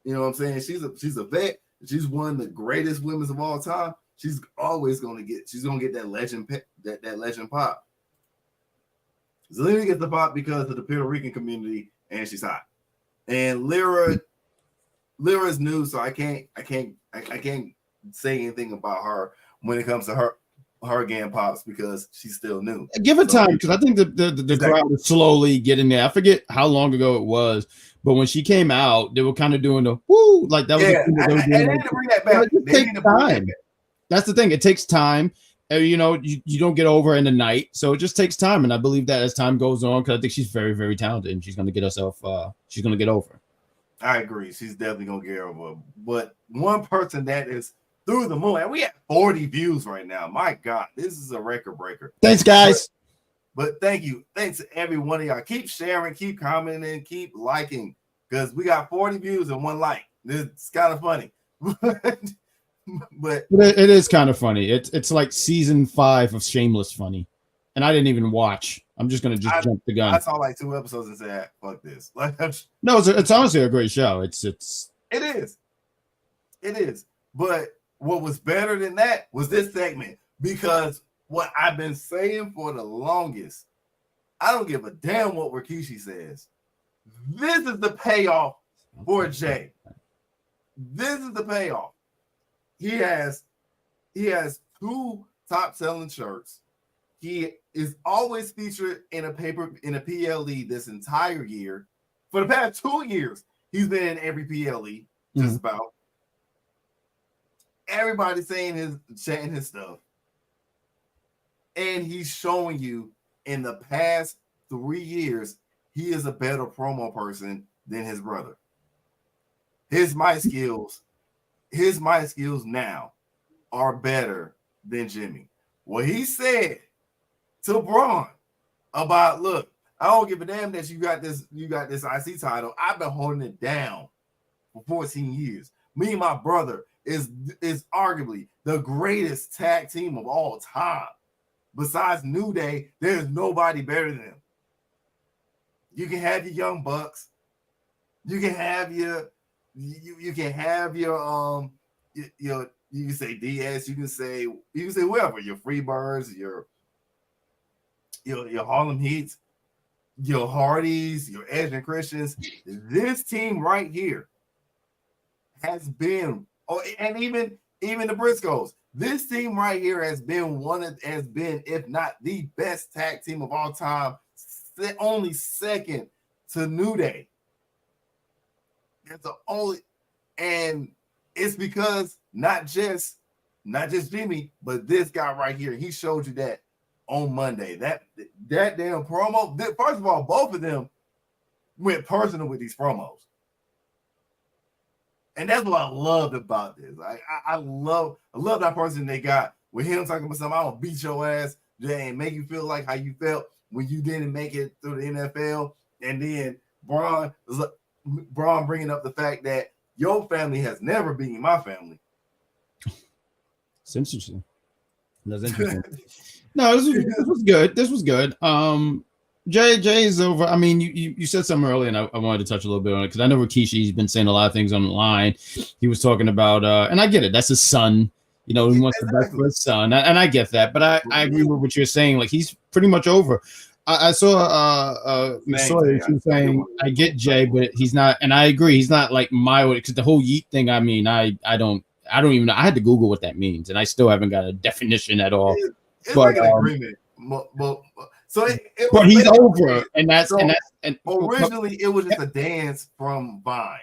[SPEAKER 5] You know what I'm saying? She's a vet. She's one of the greatest women of all time. She's always gonna get. She's gonna get that legend that legend pop. Zelina gets the pop because of the Puerto Rican community, and she's hot. And Lyra's new, so I can't say anything about her when it comes to her getting pops, because she's still new.
[SPEAKER 6] Give it time, because I think the crowd is slowly getting there. I forget how long ago it was, but when she came out, they were kind of doing the woo, like that was.
[SPEAKER 5] Yeah, and they need to bring that back.
[SPEAKER 6] It takes time. That's the thing. It takes time. You don't get over in the night, so it just takes time. And I believe that as time goes on, because I think she's very, very talented, and she's going to get herself. She's going to get over.
[SPEAKER 5] I agree. She's definitely going to get over. But one person that is through the moon, and we have 40 views right now. My God, this is a record breaker.
[SPEAKER 6] Thanks, guys.
[SPEAKER 5] But thank you. Thanks to every one of y'all. Keep sharing, keep commenting, keep liking, because we got 40 views and 1 like. It's kind of funny. But
[SPEAKER 6] it is kind of funny. It's like season 5 of Shameless funny, and I didn't even watch. I'm just gonna jump the gun.
[SPEAKER 5] I saw like 2 episodes and said, "Fuck this!" Like,
[SPEAKER 6] no, it's honestly a great show. It
[SPEAKER 5] is. But what was better than that was this segment, because what I've been saying for the longest, I don't give a damn what Rikishi says. This is the payoff for Jay. This is the payoff. He has 2 top selling shirts. He is always featured in a PLE this entire year. For the past 2 years, he's been in every PLE, just about. Everybody's chatting his stuff. And he's showing you in the past 3 years, he is a better promo person than his brother. His mic skills now are better than Jimmy. What he said to Braun about, look, I don't give a damn that you got this IC title. I've been holding it down for 14 years. Me and my brother is arguably the greatest tag team of all time. Besides New Day, there's nobody better than them. You can have your Young Bucks. You can have your you can say DS, you can say whoever, your Freebirds, your Harlem Heats, your Hardys, your Edge and Christians. This team right here has been, and even the Briscoes. This team right here has been if not the best tag team of all time, only second to New Day. It's the only, and it's because not just Jimmy, but this guy right here. He showed you that on Monday. That damn promo. First of all, both of them went personal with these promos. And that's what I loved about this. I love that person they got with him talking about something. I don't beat your ass and make you feel like how you felt when you didn't make it through the NFL. And then Braun bringing up the fact that your family has never been my family.
[SPEAKER 6] It's interesting. That's interesting. No, this was good. This was good. Jay is over. I mean, you said something earlier, and I wanted to touch a little bit on it because I know Rikishi's been saying a lot of things online. He was talking about, and I get it. That's his son. You know, he wants the best for his son, and I get that. But I agree with what you're saying. Like, he's pretty much over. I saw Miss Sawyer. She was saying, I get Jay, but he's not, and I agree. He's not like my way, because the whole yeet thing. I mean, I don't even know. I had to Google what that means, and I still haven't got a definition at all.
[SPEAKER 5] It's
[SPEAKER 6] but,
[SPEAKER 5] like an agreement.
[SPEAKER 6] But he's over, and
[SPEAKER 5] originally it was just a dance from Vine.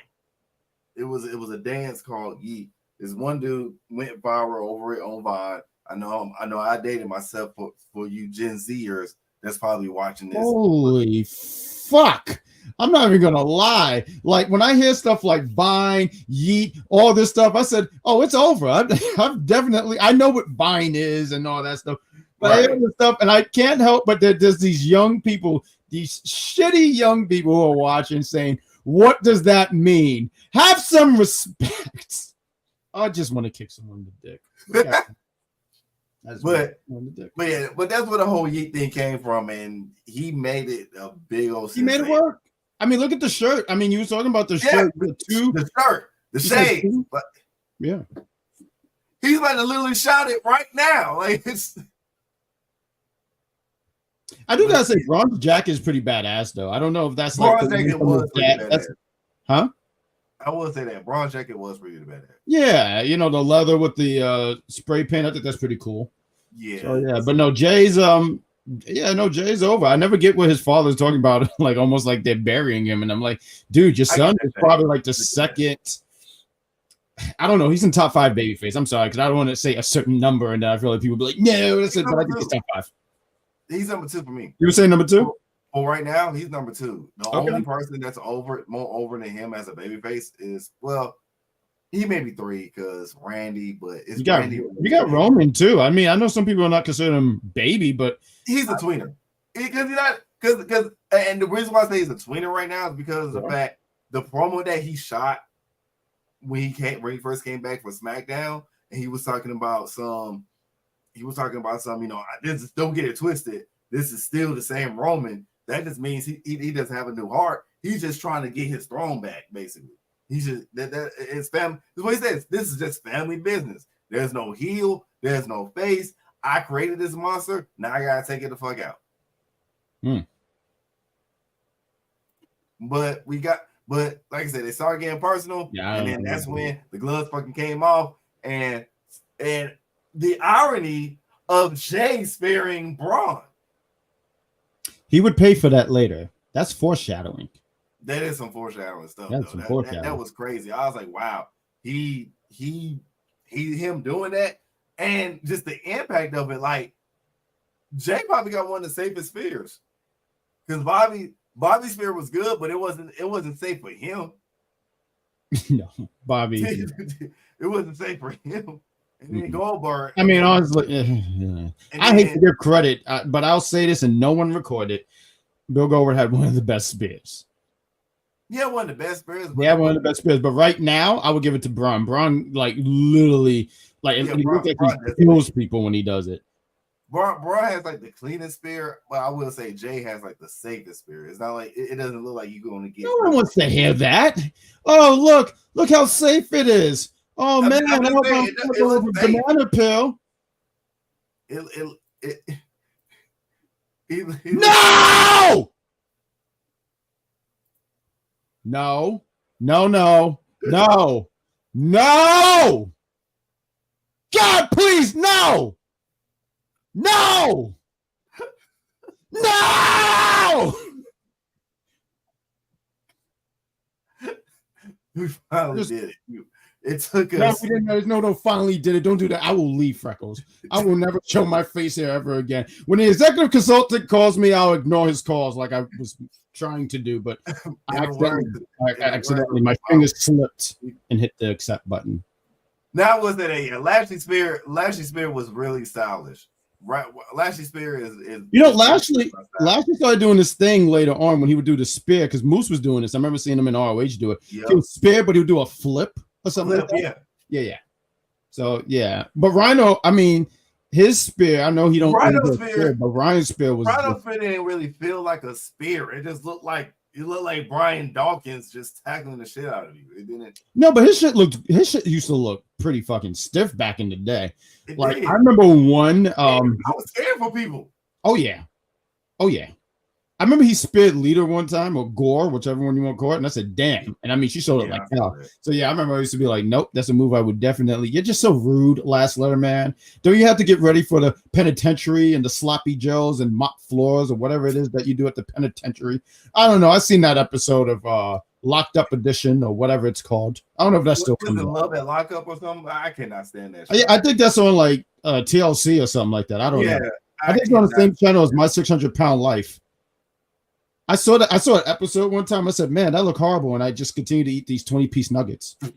[SPEAKER 5] It was a dance called Yeet. This one dude went viral over it on Vine. I know I dated myself for you Gen Zers that's probably watching this.
[SPEAKER 6] Holy fuck. I'm not even gonna lie. Like, when I hear stuff like Vine, Yeet, all this stuff, I said, "Oh, it's over." I've definitely, I know what Vine is and all that stuff, but I hear this stuff, and I can't help but there's these young people, these shitty young people who are watching, saying, "What does that mean?" Have some respect. I just want to kick someone in the dick.
[SPEAKER 5] But that's where the whole Yeet thing came from, and he made it a big old.
[SPEAKER 6] He made it work. I mean, look at the shirt. I mean, you were talking about the shirt,
[SPEAKER 5] the shirt, the shades. But
[SPEAKER 6] yeah,
[SPEAKER 5] he's about to literally shout it right now. Like, it's.
[SPEAKER 6] I do gotta say, Braun's jacket is pretty badass, though. I don't know if that's like
[SPEAKER 5] Braun's jacket was pretty badass.
[SPEAKER 6] Huh?
[SPEAKER 5] I will say that Braun's jacket was pretty badass.
[SPEAKER 6] Yeah, you know, the leather with the spray paint. I think that's pretty cool.
[SPEAKER 5] Yeah.
[SPEAKER 6] So, yeah, but no, Jay's Jay's over. I never get what his father's talking about, like almost like they're burying him, and I'm like, dude, your son is probably like the second. I don't know. He's in top 5 babyface. I'm sorry, because I don't want to say a certain number, and then I feel like people be like, no, that's it. But I think he's top 5.
[SPEAKER 5] He's number 2 for me.
[SPEAKER 6] You were saying number 2?
[SPEAKER 5] Well, right now he's number 2. The only person that's more over than him as a babyface is, well, he may be 3 because Randy, but it's
[SPEAKER 6] you got Roman too. I mean, I know some people are not considering him baby, but
[SPEAKER 5] he's a tweener. Because and the reason why I say he's a tweener right now is because of the fact the promo that he shot when he first came back for SmackDown, and he was talking about some, you know, this, don't get it twisted. This is still the same Roman. That just means he doesn't have a new heart. He's just trying to get his throne back, basically. He's just that it's family. That's what he says. This is just family business. There's no heel. There's no face. I created this monster. Now I gotta take it the fuck out. But like I said, they started getting personal, and then that's when the gloves fucking came off. And the irony of Jay sparing Braun.
[SPEAKER 6] He would pay for that later. That's foreshadowing.
[SPEAKER 5] That is some foreshadowing stuff.
[SPEAKER 6] That's some foreshadowing.
[SPEAKER 5] That was crazy. I was like, wow, him doing that, and just the impact of it. Like Jay probably got one of the safest spears because Bobby's spear was good, but it wasn't safe for him.
[SPEAKER 6] No, Bobby.
[SPEAKER 5] It wasn't safe for him. And then Goldberg.
[SPEAKER 6] I mean, honestly, I hate to give credit, but I'll say this, and no one recorded. Bill Goldberg had one of the best spears.
[SPEAKER 5] Yeah, one of the best spears.
[SPEAKER 6] Yeah, one of the best spears. But right now, I would give it to Braun. Braun, like literally, like he looks like he kills people when he does it.
[SPEAKER 5] Braun has like the cleanest spear, but I will say Jay has like the safest spear. It's not like it doesn't look like you're going to get.
[SPEAKER 6] No one wants to hear that. Oh, look how safe it is. Oh man, it was a banana pill. No! No! God, please, no! No!
[SPEAKER 5] We finally did it. It took us.
[SPEAKER 6] No, we didn't. No, finally did it. Don't do that. I will leave, Freckles. I will never show my face here ever again. When the executive consultant calls me, I'll ignore his calls like I was trying to do, but I accidentally my fingers slipped and hit the accept button.
[SPEAKER 5] Now was it a Lashley spear? Lashley spear was really stylish. Right, Lashley spear is
[SPEAKER 6] Lashley started doing this thing later on when he would do the spear because Moose was doing this. I remember seeing him in ROH do it. Yep. He would spear, but he would do a flip or something like that. Yeah. So yeah, but Rhino, I mean, his spear. I know he don't.
[SPEAKER 5] Rhino's spear,
[SPEAKER 6] but Ryan's spear was.
[SPEAKER 5] Rhino's spear didn't really feel like a spear. It just looked like Brian Dawkins just tackling the shit out of you. It didn't.
[SPEAKER 6] No, but his shit used to look pretty fucking stiff back in the day. Like I remember one.
[SPEAKER 5] I was scared for people.
[SPEAKER 6] Oh yeah. I remember he speared Lita one time or Gore, whichever one you want to call it, and I said, "Damn!" And I mean, she showed it like hell. So yeah, I remember I used to be like, "Nope, that's a move I would definitely." You're just so rude, last letter man. Don't you have to get ready for the penitentiary and the sloppy joes and mop floors or whatever it is that you do at the penitentiary? I don't know. I've seen that episode of Locked Up Edition or whatever it's called. I don't know if that's still coming.
[SPEAKER 5] Love at Lockup or something. I cannot stand that.
[SPEAKER 6] Yeah, I think that's on like TLC or something like that. I don't know. I think it's on the same channel as My 600-Pound Life. I saw an episode one time. I said, "Man, that looked horrible," and I just continued to eat these 20-piece nuggets. It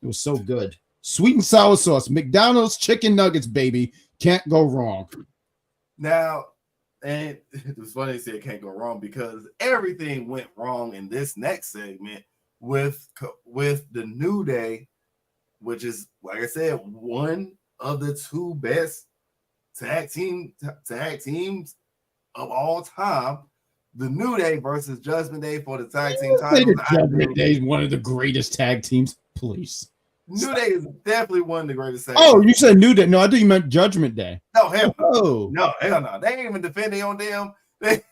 [SPEAKER 6] was so good. Sweet and sour sauce, McDonald's chicken nuggets, baby, can't go wrong.
[SPEAKER 5] Now, and it was funny to say it can't go wrong because everything went wrong in this next segment with the New Day, which is, like I said, one of the two best tag teams of all time. The New Day versus Judgment Day for the tag team title.
[SPEAKER 6] Judgment Day is one of the greatest tag teams. Please.
[SPEAKER 5] New Day is definitely one of the greatest tag
[SPEAKER 6] teams. You said New Day. No, I thought you meant Judgment Day.
[SPEAKER 5] No, hell no. No, hell no. They ain't even defend their own damn. They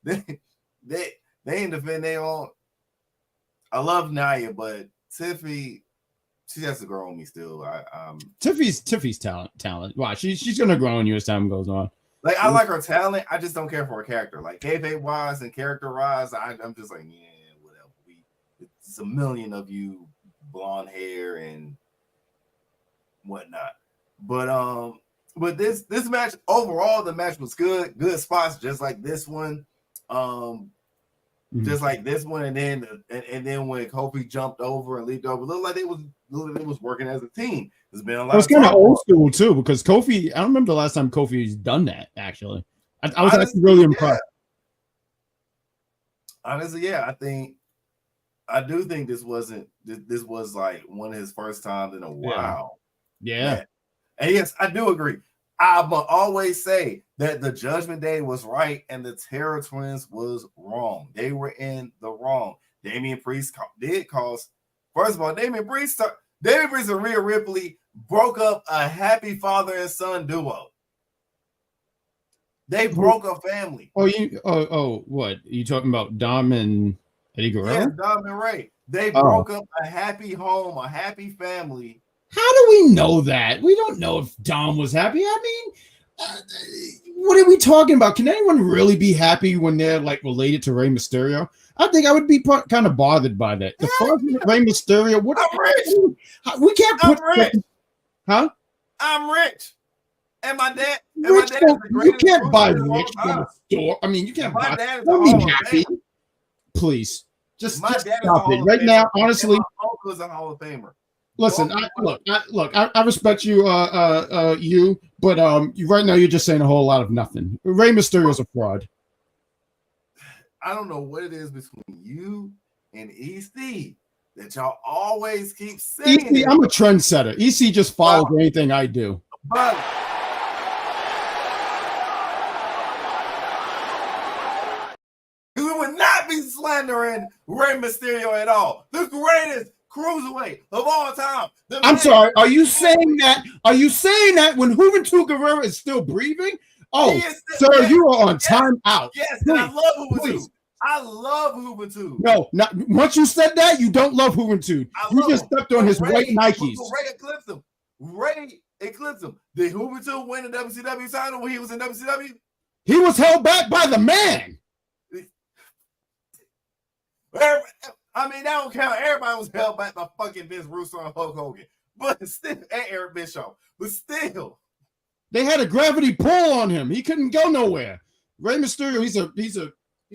[SPEAKER 5] ain't defend their own. I love Nia, but Tiffy, she has to grow on me still.
[SPEAKER 6] Tiffy's talent. Wow, she's gonna grow on you as time goes on.
[SPEAKER 5] Like, I like her talent. I just don't care for her character. Like, kayfabe wise and character wise, I'm just like, yeah, whatever. It's a million of you, blonde hair and whatnot. But this match overall, the match was good. Good spots, just like this one. Just like this one, and then when Kofi jumped over and leaped over, it looked like it was working as a team. It's been a lot.
[SPEAKER 6] It's kind of old school too, because Kofi. I don't remember the last time Kofi's done that. Actually, I was actually really impressed.
[SPEAKER 5] Honestly, yeah, I do think this was like one of his first times in a while.
[SPEAKER 6] Yeah.
[SPEAKER 5] And yes, I do agree. I will always say that the Judgment Day was right and the Terror Twins was wrong. They were in the wrong. Damian Priest did cause. First of all, Damian Priest and Rhea Ripley broke up a happy father and son duo. They broke a family.
[SPEAKER 6] What? You talking about Dom and Eddie Guerrero?
[SPEAKER 5] Yeah, Dom and Ray. They broke up a happy home, a happy family
[SPEAKER 6] How do we know that? We don't know if Dom was happy. I mean, what are we talking about? Can anyone really be happy when they're like related to Rey Mysterio? I think I would be kind of bothered by that. The first Rey Mysterio, what?
[SPEAKER 5] I'm rich.
[SPEAKER 6] We can't put.
[SPEAKER 5] I'm rich.
[SPEAKER 6] Huh?
[SPEAKER 5] I'm rich. And my dad.
[SPEAKER 6] Rich, you can't buy rich from a store. I mean, you can't buy. Don't be happy. Please, just stop it right now. Honestly,
[SPEAKER 5] my uncle is a Hall of Famer.
[SPEAKER 6] Listen, I respect you, but right now you're just saying a whole lot of nothing. Rey Mysterio's a fraud.
[SPEAKER 5] I don't know what it is between you and EC that y'all always keep saying.
[SPEAKER 6] EC, I'm a trendsetter. EC just follows anything I do.
[SPEAKER 5] But we would not be slandering Rey Mysterio at all. The greatest cruiserweight of all time.
[SPEAKER 6] I'm sorry. Are you saying that? Are you saying that when Juventud Guerrero is still breathing? Oh, sir, you are on timeout.
[SPEAKER 5] Yes, and I love Juventud. I love Juventud.
[SPEAKER 6] No, not once you said that, you don't love Juventud. You just stepped on his white Nikes.
[SPEAKER 5] Ray eclipsed him. Ray eclipsed him. Did Juventud win the WCW title when he was in WCW?
[SPEAKER 6] He was held back by the man.
[SPEAKER 5] I mean, that don't count. Everybody was held back by fucking Vince Russo and Hulk Hogan, but still, and Eric Bischoff. But still,
[SPEAKER 6] they had a gravity pull on him. He couldn't go nowhere. Rey Mysterio, he's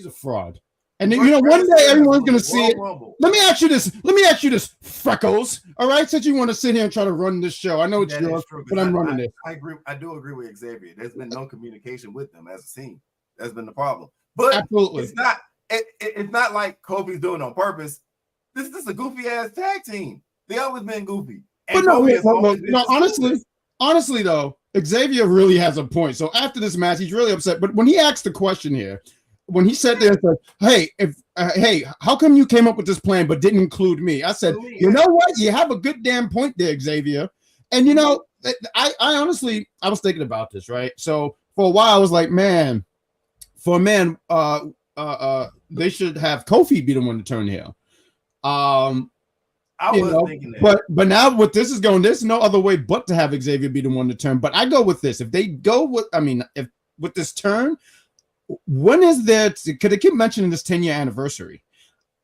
[SPEAKER 6] a fraud. And then, one day everyone's gonna see it. Let me ask you this, Freckles. All right, since you want to sit here and try to run this show, I know it's yours, but I'm running it.
[SPEAKER 5] I agree. I do agree with Xavier. There's been no communication with them as a team. That's been the problem. But
[SPEAKER 6] absolutely,
[SPEAKER 5] it's not. It's not like Kofi's doing it on purpose. This is a goofy ass tag team. They always been goofy.
[SPEAKER 6] But no, honestly though, Xavier really has a point. So after this match, he's really upset. But when he asked the question here, when he said there, hey, how come you came up with this plan but didn't include me? I said, you know what? You have a good damn point there, Xavier. And I honestly, I was thinking about this, right? So for a while, I was like, man, they should have Kofi be the one to turn heel.
[SPEAKER 5] I was thinking that.
[SPEAKER 6] But now with this is going, there's no other way but to have Xavier be the one to turn. But I go with this. If they go with, if with this turn, when is there? Could they keep mentioning this 10-year anniversary?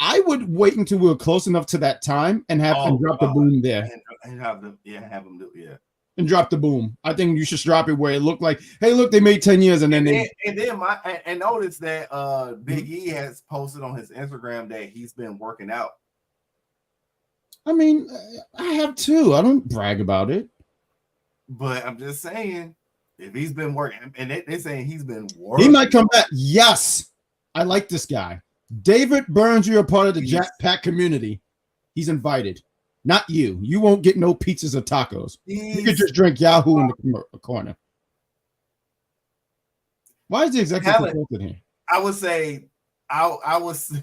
[SPEAKER 6] I would wait until we were close enough to that time and have them drop the boom there.
[SPEAKER 5] And have them do
[SPEAKER 6] and drop the boom. I think you should drop it where it looked like, hey, look, they made 10 years, and then
[SPEAKER 5] notice that Big E has posted on his Instagram that he's been working out.
[SPEAKER 6] I mean, I have too. I don't brag about it,
[SPEAKER 5] but I'm just saying, if he's been working, and they're saying he's been working,
[SPEAKER 6] he might come back. Yes, I like this guy, David Burns. You're a part of the Jack Pack community. He's invited. Not you. You won't get no pizzas or tacos. You could just drink Yahoo in the corner. Why is the executive consultant here?
[SPEAKER 5] I would say, I was.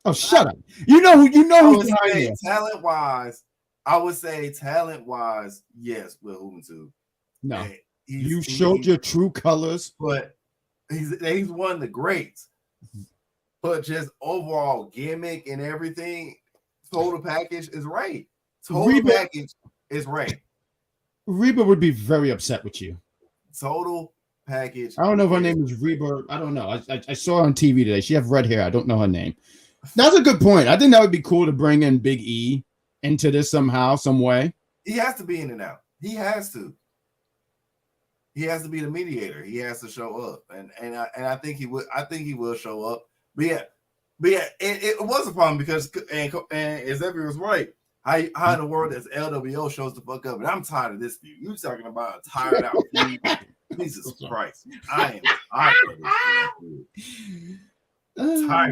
[SPEAKER 6] Oh, shut up! You know who's behind here.
[SPEAKER 5] Talent wise, I would say talent wise, yes, Will Juventud.
[SPEAKER 6] No, you showed your true colors,
[SPEAKER 5] but he's one of the greats. But just overall gimmick and everything, total package is right. Package is right.
[SPEAKER 6] Reba would be very upset with you.
[SPEAKER 5] Total package.
[SPEAKER 6] I don't know if her name is Reba. I don't know. I saw her on TV today. She has red hair. I don't know her name. That's a good point. I think that would be cool to bring in Big E into this somehow, some way.
[SPEAKER 5] He has to be in and out. He has to. He has to be the mediator. He has to show up, and I think he would. I think he will show up. But yeah, it was a problem because and Xavier was right. How in the world does LWO shows the fuck up? And I'm tired of this view. You talking about a tired out view? Jesus Christ! I'm tired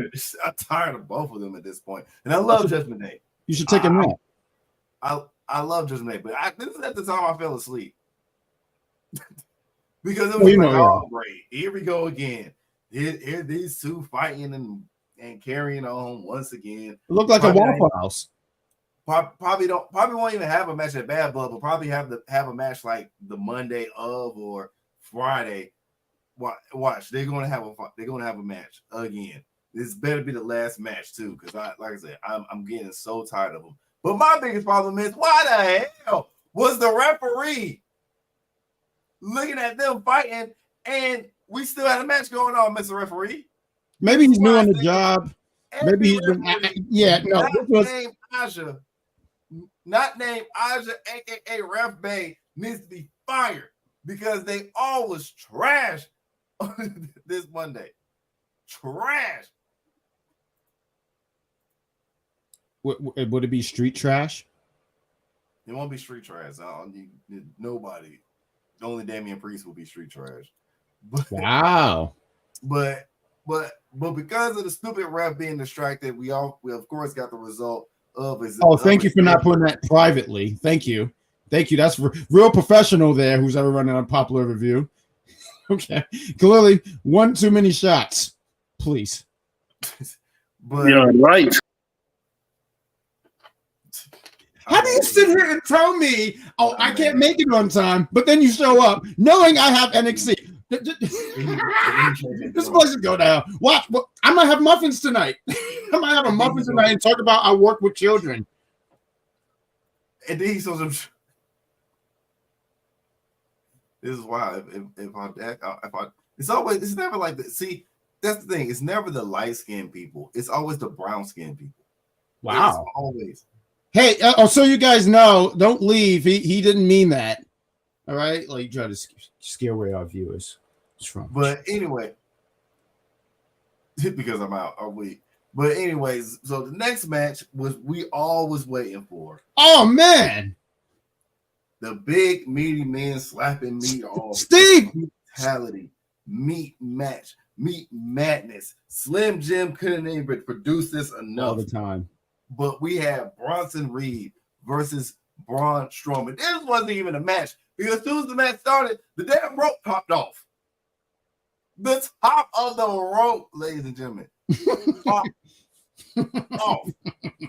[SPEAKER 5] of this. I'm tired of both of them at this point. And I love Judgment Day.
[SPEAKER 6] You should take a nap.
[SPEAKER 5] I love Judgment Day, but this is at the time I fell asleep because it was oh great. Here we go again. Here these two fighting and carrying on once again.
[SPEAKER 6] It looked like a Waffle House.
[SPEAKER 5] Probably won't even have a match at Bad Blood, but probably have a match like the Monday of or Friday. Watch, they're gonna have a match again. This better be the last match too, because like I said, I'm getting so tired of them. But my biggest problem is why the hell was the referee looking at them fighting, and we still had a match going on, Mr. Referee.
[SPEAKER 6] Maybe he's new on the job. Maybe he's been, no.
[SPEAKER 5] Not named Aja, aka Ref Bay, needs to be fired because they all was trash this Monday. Trash.
[SPEAKER 6] Would it be street trash?
[SPEAKER 5] It won't be street trash. Nobody. Only Damian Priest will be street trash. But,
[SPEAKER 6] wow.
[SPEAKER 5] But because of the stupid ref being distracted, we of course got the result of his.
[SPEAKER 6] Oh, thank you for not putting that privately. Thank you. That's real professional there. Who's ever running a popular review? Okay, clearly one too many shots. Please.
[SPEAKER 5] But
[SPEAKER 7] you're right.
[SPEAKER 6] How do you sit here and tell me, oh, I can't make it on time, but then you show up knowing I have NXT? This place is go down. Watch, I might have muffins tonight. I might have a muffin tonight and talk about I work with children.
[SPEAKER 5] And then he says, "This is why if I it's never like that. See, that's the thing. It's never the light skinned people. It's always the brown skinned people.
[SPEAKER 6] Wow,
[SPEAKER 5] it's always."
[SPEAKER 6] Hey, so you guys know, don't leave. He didn't mean that. All right, like you try to scare away our viewers.
[SPEAKER 5] But anyway, because I'm out all week. But anyways, so the next match was we all was waiting for.
[SPEAKER 6] Oh man,
[SPEAKER 5] the big meaty men slapping meat off.
[SPEAKER 6] Steve,
[SPEAKER 5] brutality, meat match, meat madness. Slim Jim couldn't even produce this enough
[SPEAKER 6] all the time.
[SPEAKER 5] But we had Bronson Reed versus Braun Strowman. This wasn't even a match because as soon as the match started, the damn rope popped off. The top of the rope, ladies and gentlemen, popped off.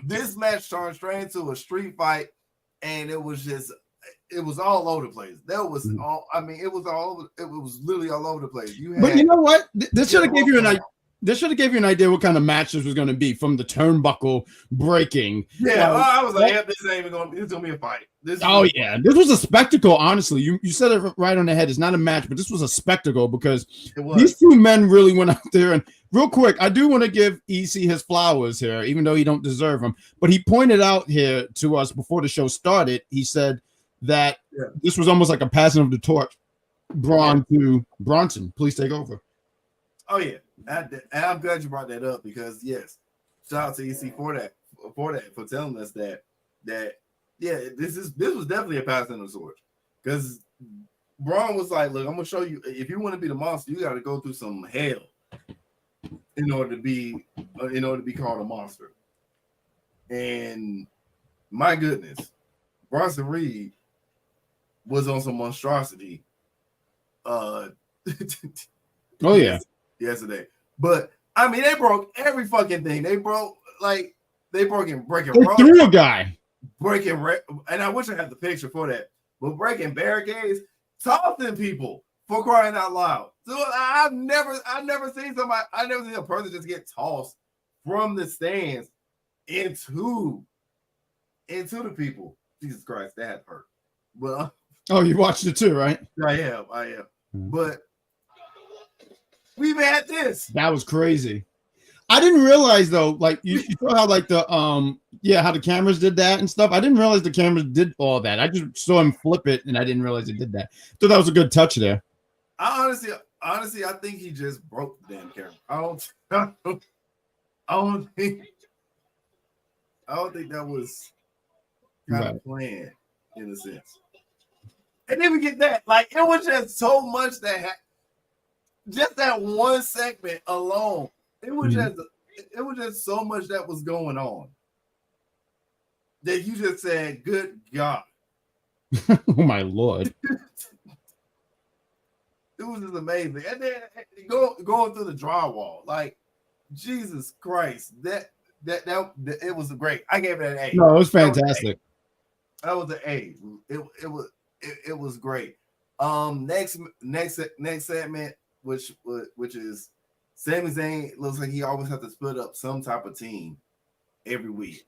[SPEAKER 5] This match turned straight into a street fight, and it was all over the place. That was all. I mean, it was literally all over the place.
[SPEAKER 6] But you know what? This should have gave you an idea. This should have gave you an idea what kind of match this was going to be from the turnbuckle breaking.
[SPEAKER 5] Yeah, I was like, this ain't even going. It's going to be a fight. This
[SPEAKER 6] was a spectacle. Honestly, you said it right on the head. It's not a match, but this was a spectacle because these two men really went out there. And real quick, I do want to give EC his flowers here, even though he don't deserve them. But he pointed out here to us before the show started. He said that this was almost like a passing of the torch. Braun to Bronson. Please take over.
[SPEAKER 5] Oh yeah. And I'm glad you brought that up because yes, shout out to EC for telling us that this was definitely a pass in the sword because Braun was like, look, I'm gonna show you if you want to be the monster, you got to go through some hell in order to be called a monster. And my goodness, Bronson Reed was on some monstrosity.
[SPEAKER 6] Oh yeah.
[SPEAKER 5] Yesterday, but I mean, they broke every fucking thing. They broke breaking
[SPEAKER 6] threw a guy,
[SPEAKER 5] and I wish I had the picture for that. But breaking barricades, tossing people for crying out loud. So I've never seen a person just get tossed from the stands into the people. Jesus Christ, that hurt. Well,
[SPEAKER 6] oh, you watched it too, right?
[SPEAKER 5] I am. But we've had this.
[SPEAKER 6] That was crazy. I didn't realize though, like you saw how like the how the cameras did that and stuff. I didn't realize the cameras did all that. I just saw him flip it and I didn't realize it did that. So that was a good touch there.
[SPEAKER 5] I honestly, I think he just broke the damn camera. I don't think that was kind of planned in a sense. And then we get that, like it was just so much that just that one segment alone, it was just so much that was going on that you just said, "Good God!"
[SPEAKER 6] Oh my Lord!
[SPEAKER 5] It was just amazing, and then going through the drywall, like Jesus Christ, that it was great. I gave it an A.
[SPEAKER 6] No, it was fantastic.
[SPEAKER 5] That was an A. It was great. Next segment. Which is Sami Zayn looks like he always has to split up some type of team every week.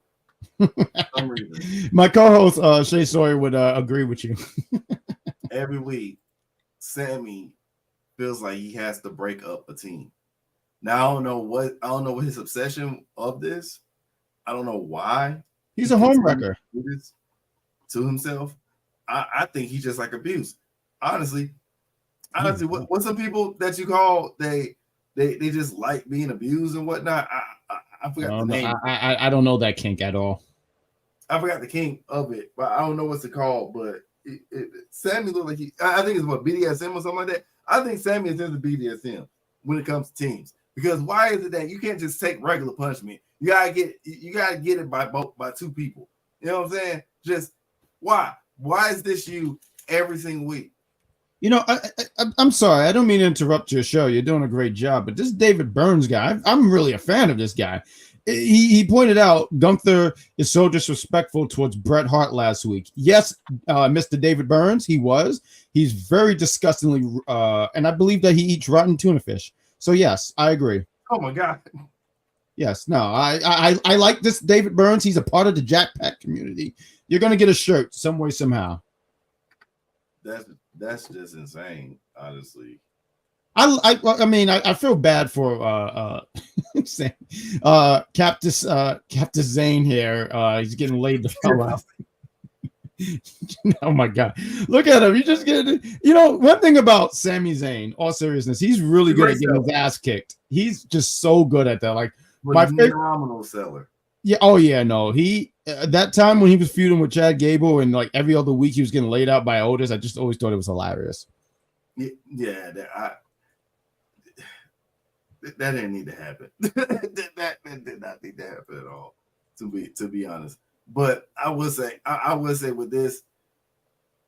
[SPEAKER 5] For some reason.
[SPEAKER 6] My co-host Shay Sawyer would agree with you.
[SPEAKER 5] Every week, Sammy feels like he has to break up a team. Now I don't know what his obsession of this. I don't know why.
[SPEAKER 6] He's a homewrecker.
[SPEAKER 5] To himself. I think he's just like abuse. Honestly, what some people that you call they just like being abused and whatnot. I forgot the name.
[SPEAKER 6] I don't know that kink at all.
[SPEAKER 5] I forgot the kink of it, but I don't know what's it called. But Sammy looked like I think it's what BDSM or something like that. I think Sammy is into BDSM when it comes to teams. Because why is it that you can't just take regular punishment? You gotta get it by two people. You know what I'm saying? Just why? Why is this you every single week?
[SPEAKER 6] You know, I'm sorry. I don't mean to interrupt your show. You're doing a great job. But this David Burns guy, I'm really a fan of this guy. He pointed out Gunther is so disrespectful towards Bret Hart last week. Yes, Mr. David Burns, he was. He's very disgustingly, and I believe that he eats rotten tuna fish. So yes, I agree.
[SPEAKER 5] Oh my God.
[SPEAKER 6] Yes, no, I like this David Burns. He's a part of the Jack Pack community. You're gonna get a shirt some way, somehow.
[SPEAKER 5] That's just insane, honestly.
[SPEAKER 6] I mean, I feel bad for Captain Zane here. He's getting laid the hell out. Oh my God, look at him. You just get, one thing about Sami Zayn, all seriousness, he's really good at getting his ass kicked. He's just so good at that. Like my
[SPEAKER 5] phenomenal seller.
[SPEAKER 6] Yeah. Oh yeah. No, he that time when he was feuding with Chad Gable and like every other week he was getting laid out by Otis. I just always thought it was hilarious.
[SPEAKER 5] Yeah. That didn't need to happen. that did not need to happen at all. To be honest. But I would say with this,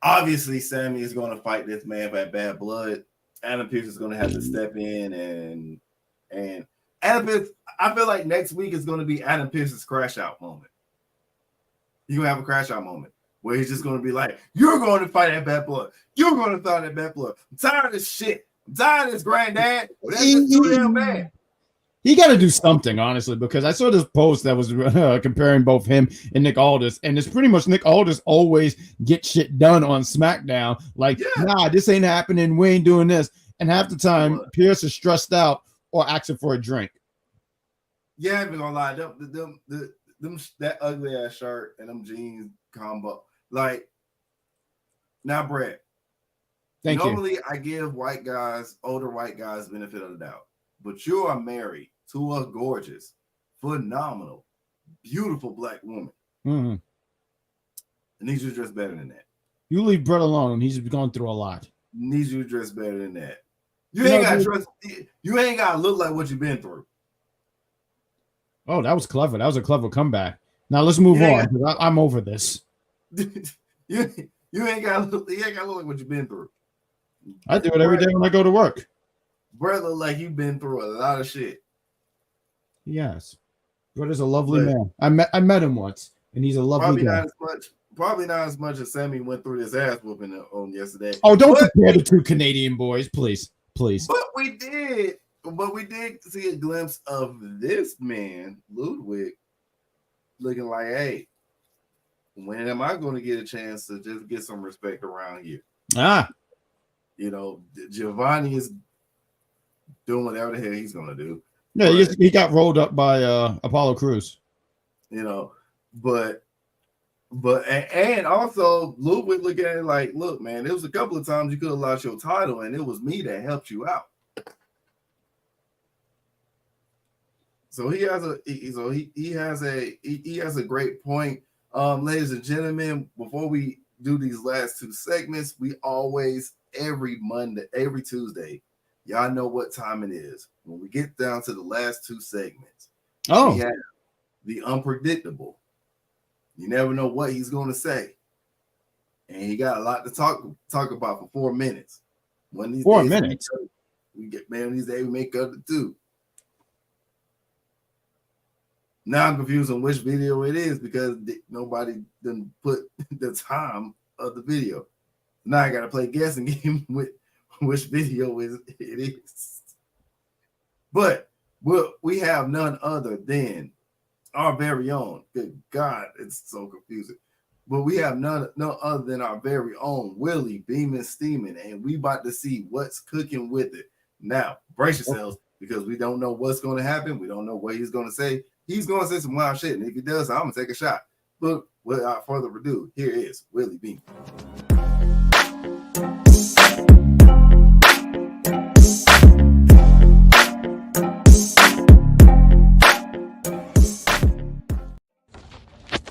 [SPEAKER 5] obviously Sammy is going to fight this man by bad blood. Adam Pearce is going to have to step in and Adam Pearce. I feel like next week is going to be Adam Pearce's crash out moment. You're going to have a crash out moment where he's just going to be like, "You're going to fight that bad blood. You're going to fight that bad blood. I'm tired of this shit. I'm tired of this, granddad. That's too damn bad."
[SPEAKER 6] He got to do something, honestly, because I saw this post that was comparing both him and Nick Aldis, and it's pretty much Nick Aldis always get shit done on SmackDown. Like, nah, this ain't happening. We ain't doing this. And half the time, Pierce is stressed out or asking for a drink.
[SPEAKER 5] Yeah, I'm gonna lie. Them that ugly ass shirt and them jeans combo. Like, now, Brett. Normally, I give older white guys, benefit of the doubt, but you are married to a gorgeous, phenomenal, beautiful black woman.
[SPEAKER 6] Mm-hmm.
[SPEAKER 5] And needs you to dress better than that.
[SPEAKER 6] You leave Brett alone. He's gone through a lot.
[SPEAKER 5] Needs you to dress better than that. You ain't got to look like what you've been through.
[SPEAKER 6] Oh, that was clever. That was a clever comeback. Now let's move on. I'm over this.
[SPEAKER 5] You ain't got to look like what you've been through.
[SPEAKER 6] I do it every day when I go to work.
[SPEAKER 5] Brett look like you've been through a lot of shit.
[SPEAKER 6] Yes. Brett is a lovely man. I met him once, and he's a lovely guy.
[SPEAKER 5] Probably not as much as Sammy went through this ass whooping on yesterday.
[SPEAKER 6] Oh, don't compare the two Canadian boys, please. But
[SPEAKER 5] we did see a glimpse of this man, Ludwig, looking like, hey, when am I going to get a chance to just get some respect around here? Giovanni is doing whatever the hell he's going to do.
[SPEAKER 6] Yeah, he got rolled up by Apollo Crews.
[SPEAKER 5] But also Ludwig looking at it like, look, man, there was a couple of times you could have lost your title, and it was me that helped you out. So he has a great point. Ladies and gentlemen, before we do these last two segments, we always every Tuesday, y'all know what time it is. When we get down to the last two segments, we have the unpredictable. You never know what he's going to say, and he got a lot to talk about for 4 minutes. One of these
[SPEAKER 6] 4 minutes,
[SPEAKER 5] we make up the two. Now I'm confused on which video it is because nobody didn't put the time of the video. Now I got to play guessing game with which video it is. But we have none other than our very own. Good God, it's so confusing. But we have no other than our very own Willie beaming, steaming, and we about to see what's cooking with it. Now, brace yourselves because we don't know what's going to happen. We don't know what he's going to say. He's going to say some wild shit, and if he does, I'm going to take a shot. But without further ado, here is Willie Beam.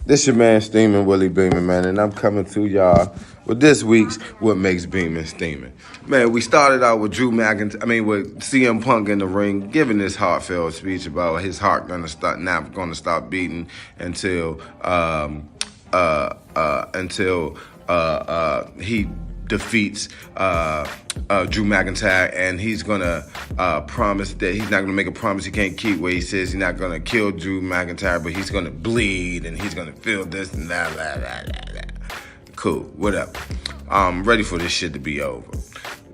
[SPEAKER 7] This your man Steamin' Willie Beeman, man, and I'm coming to y'all with this week's What Makes Beeman Steamin'. Man, we started out with with CM Punk in the ring, giving this heartfelt speech about his heart not gonna stop beating until he defeats Drew McIntyre, and he's gonna promise that he's not gonna make a promise he can't keep, where he says he's not gonna kill Drew McIntyre, but he's gonna bleed and he's gonna feel this and that. Blah, blah, blah, blah. Cool, whatever. I'm ready for this shit to be over.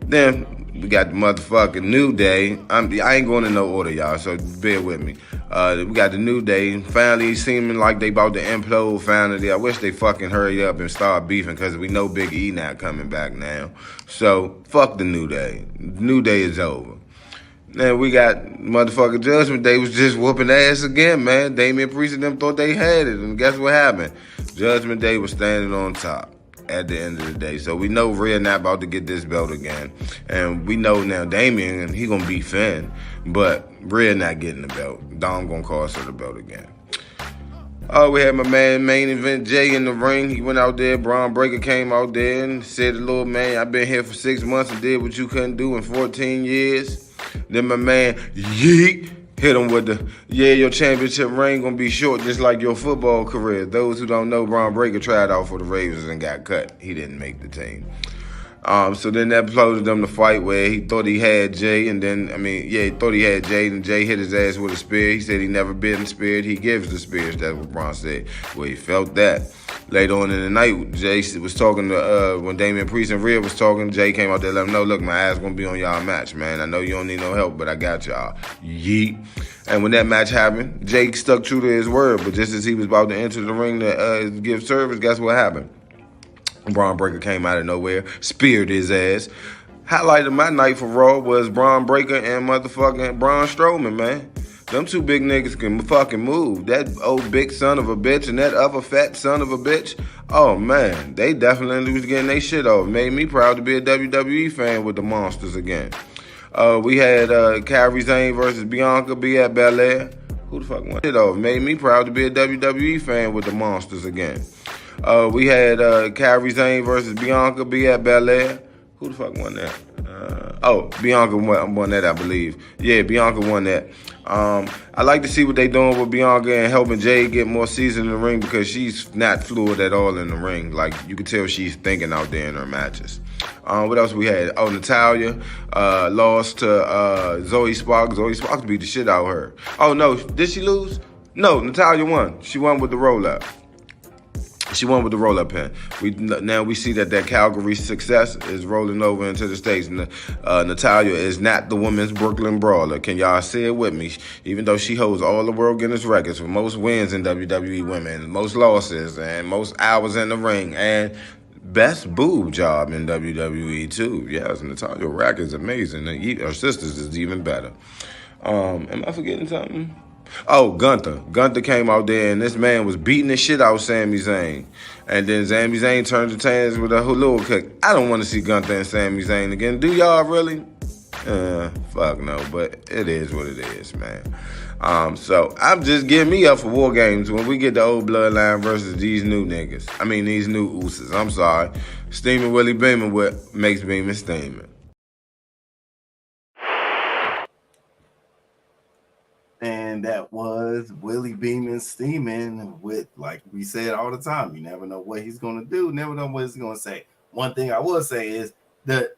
[SPEAKER 7] Then we got the motherfucking New Day. I ain't going in no order, y'all, so bear with me. We got the New Day. Finally, seeming like they about to implode. Finally, I wish they fucking hurry up and start beefing, because we know Big E not coming back now. So, fuck the New Day. New Day is over. Then we got motherfucking Judgment Day was just whooping ass again, man. Damian Priest and them thought they had it, and guess what happened? Judgment Day was standing on top at the end of the day. So we know Rhea not about to get this belt again. And we know now Damian, he gonna beat Finn, but Rhea not getting the belt. Dom gonna cost her the belt again. Oh, we had my man main event Jay in the ring. He went out there. Braun Breaker came out there and said, "Little man, I've been here for 6 months and did what you couldn't do in 14 years. Then my man Yeet hit him with your championship reign gonna be short, just like your football career. Those who don't know, Braun Breaker tried out for the Ravens and got cut. He didn't make the team. So then that prompted them to fight, where he thought he had Jay, and then, he thought he had Jay, and Jay hit his ass with a spear. He said he never been speared. He gives the spears. That's what Braun said. Well, he felt that. Later on in the night, Jay was talking to, when Damian Priest and Rhea was talking, Jay came out there and let him know, look, my ass gonna be on y'all match, man. I know you don't need no help, but I got y'all. Yeet. And when that match happened, Jay stuck true to his word, but just as he was about to enter the ring to give service, guess what happened? Braun Breaker came out of nowhere, speared his ass. Highlight of my night for Raw was Braun Breaker and motherfucking Braun Strowman, man. Them two big niggas can fucking move. That old big son of a bitch and that other fat son of a bitch, oh man, they definitely was getting their shit off. Made me proud to be a WWE fan with the monsters again. We had Kairi Sane versus Bianca be at Belair. Who the fuck won it off? Made me proud to be a WWE fan with the monsters again. We had Kairi Sane versus Bianca be at Belair. Who the fuck won that? Bianca won that, I believe. Yeah, Bianca won that. I like to see what they doing with Bianca and helping Jade get more seasoned in the ring, because she's not fluid at all in the ring. Like, you can tell she's thinking out there in her matches. What else we had? Oh, Natalya lost to Zoe Sparks. Zoe Sparks beat the shit out of her. Oh, no. Did she lose? No, Natalya won. She won with the roll-up. She won with the roll-up pin. Now we see that Calgary success is rolling over into the States. Natalya is not the women's Brooklyn Brawler. Can y'all say it with me? Even though she holds all the world Guinness records for most wins in WWE women, most losses, and most hours in the ring, and best boob job in WWE too. Yes, Natalya Rack is amazing. Her sisters is even better. Am I forgetting something? Oh, Gunther. Gunther came out there, and this man was beating the shit out of Sami Zayn. And then Sami Zayn turned the hands with a little kick. I don't want to see Gunther and Sami Zayn again. Do y'all really? Fuck no, but it is what it is, man. So I'm just getting me up for War Games when we get the old bloodline versus these new niggas. These new Usos. I'm sorry. Steamin' Willie Beeman with makes Beeman steamin'.
[SPEAKER 5] And that was Willie Beeman steaming with, like we said all the time, you never know what he's going to do, never know what he's going to say. One thing I will say is that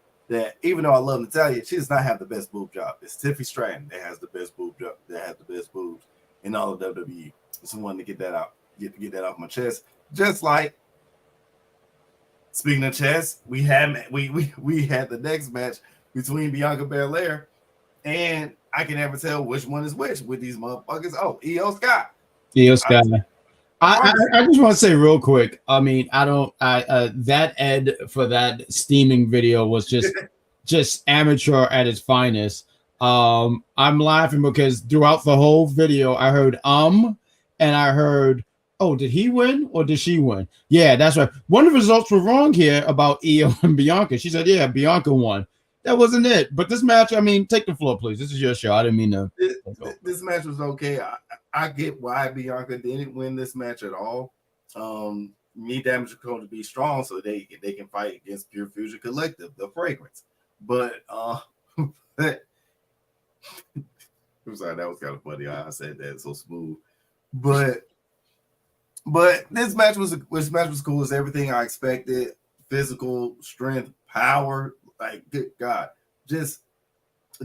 [SPEAKER 5] even though I love Natalya, she does not have the best boob job. It's Tiffany Stratton that has the best boob job, that has the best boobs in all of WWE. Just wanted to get that out, get that off my chest. Just like, speaking of chest, we had the next match between Bianca Belair, and I can never tell which one is which with these motherfuckers. Oh, Io Scott.
[SPEAKER 6] Yeah, Sky. I just want to say real quick. I mean, that Ed for that steaming video was just amateur at its finest. I'm laughing because throughout the whole video, I heard and I heard, oh, did he win or did she win? Yeah, that's right. One of the results were wrong here about Io and Bianca. She said, yeah, Bianca won. That wasn't it. But this match, I mean, take the floor, please. This is your show. I didn't mean to.
[SPEAKER 5] This match was okay. I get why Bianca didn't win this match at all. Need Damage Control to be strong so they can fight against Pure Fusion Collective, the fragrance. But I'm sorry, that was kind of funny. I said that so smooth. But this match was cool. It's everything I expected. Physical strength, power. Like, good God, just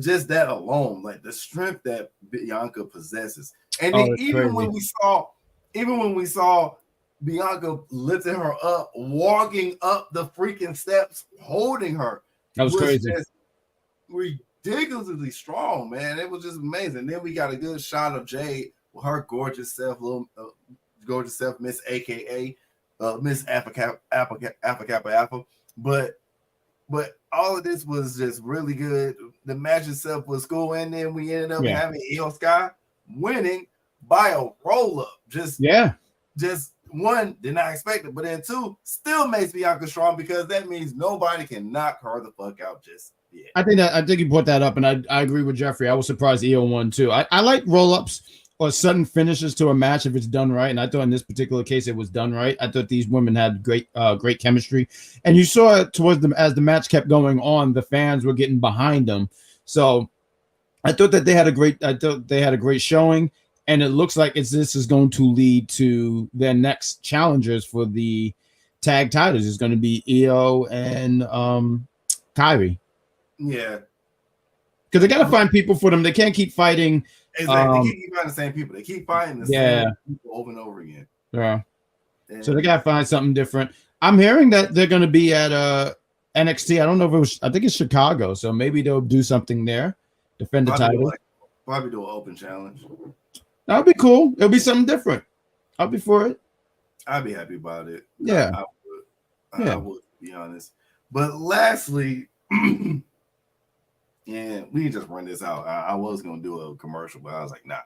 [SPEAKER 5] that alone, like the strength that Bianca possesses. And then even when we saw Bianca lifting her up, walking up the freaking steps, holding her,
[SPEAKER 6] that was crazy.
[SPEAKER 5] Just ridiculously strong, man. It was just amazing. Then we got a good shot of Jade with her gorgeous self, Miss AKA Miss Alpha Kappa. But all of this was just really good. The match itself was cool, and then we ended up having Io Sky winning by a roll-up. Just one, did not expect it, but then two, still makes Bianca strong because that means nobody can knock her the fuck out just yet.
[SPEAKER 6] I think you brought that up, and I agree with Jeffrey. I was surprised Io won too. I like roll-ups or sudden finishes to a match if it's done right, and I thought in this particular case it was done right. I thought these women had great chemistry, and you saw it towards them as the match kept going on. The fans were getting behind them, so I thought that they had a great showing, and it looks like this is going to lead to their next challengers for the tag titles. It's going to be Io and Kyrie.
[SPEAKER 5] Yeah,
[SPEAKER 6] because they got to find people for them. They can't keep fighting.
[SPEAKER 5] Exactly. They keep finding the same people. They keep fighting the same people over and over again.
[SPEAKER 6] Yeah. So they gotta find something different. I'm hearing that they're gonna be at NXT. I don't know if it was. I think it's Chicago. So maybe they'll do something there, defend the title.
[SPEAKER 5] Probably do an open challenge.
[SPEAKER 6] That'll be cool. It'll be something different. I'll be for it.
[SPEAKER 5] I'd be happy about it.
[SPEAKER 6] Yeah.
[SPEAKER 5] I would be honest. But lastly. Yeah, we can just run this out. I was gonna do a commercial, but I was like, nah.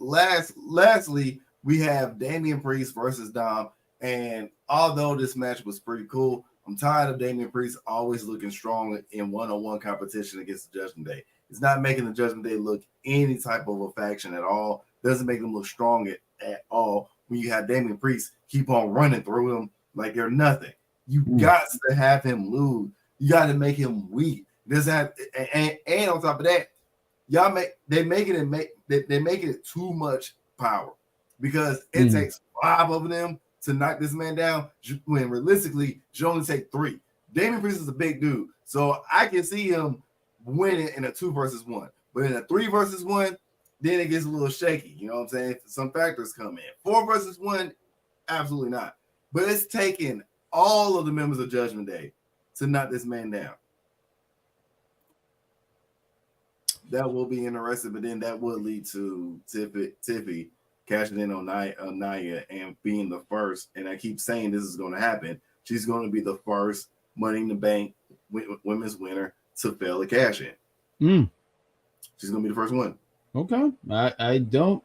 [SPEAKER 5] Lastly, we have Damian Priest versus Dom. And although this match was pretty cool, I'm tired of Damian Priest always looking strong in one-on-one competition against the Judgment Day. It's not making the Judgment Day look any type of a faction at all. Doesn't make them look strong at all. When you have Damian Priest keep on running through them like they're nothing. You got to have him lose. You got to make him weak. Does that and on top of that, they're making it too much power because it takes 5 of them to knock this man down. When realistically, you only take 3. Damian Priest is a big dude, so I can see him winning in a 2 versus 1. But in a 3 versus 1, then it gets a little shaky. You know what I'm saying? Some factors come in. 4 versus 1, absolutely not. But it's taking all of the members of Judgment Day to knock this man down. That will be interesting, but then that would lead to Tiffy cashing in on Nia and being the first. And I keep saying this is going to happen. She's going to be the first Money in the Bank women's winner to fail to cash in. She's going to be the first one.
[SPEAKER 6] Okay, I don't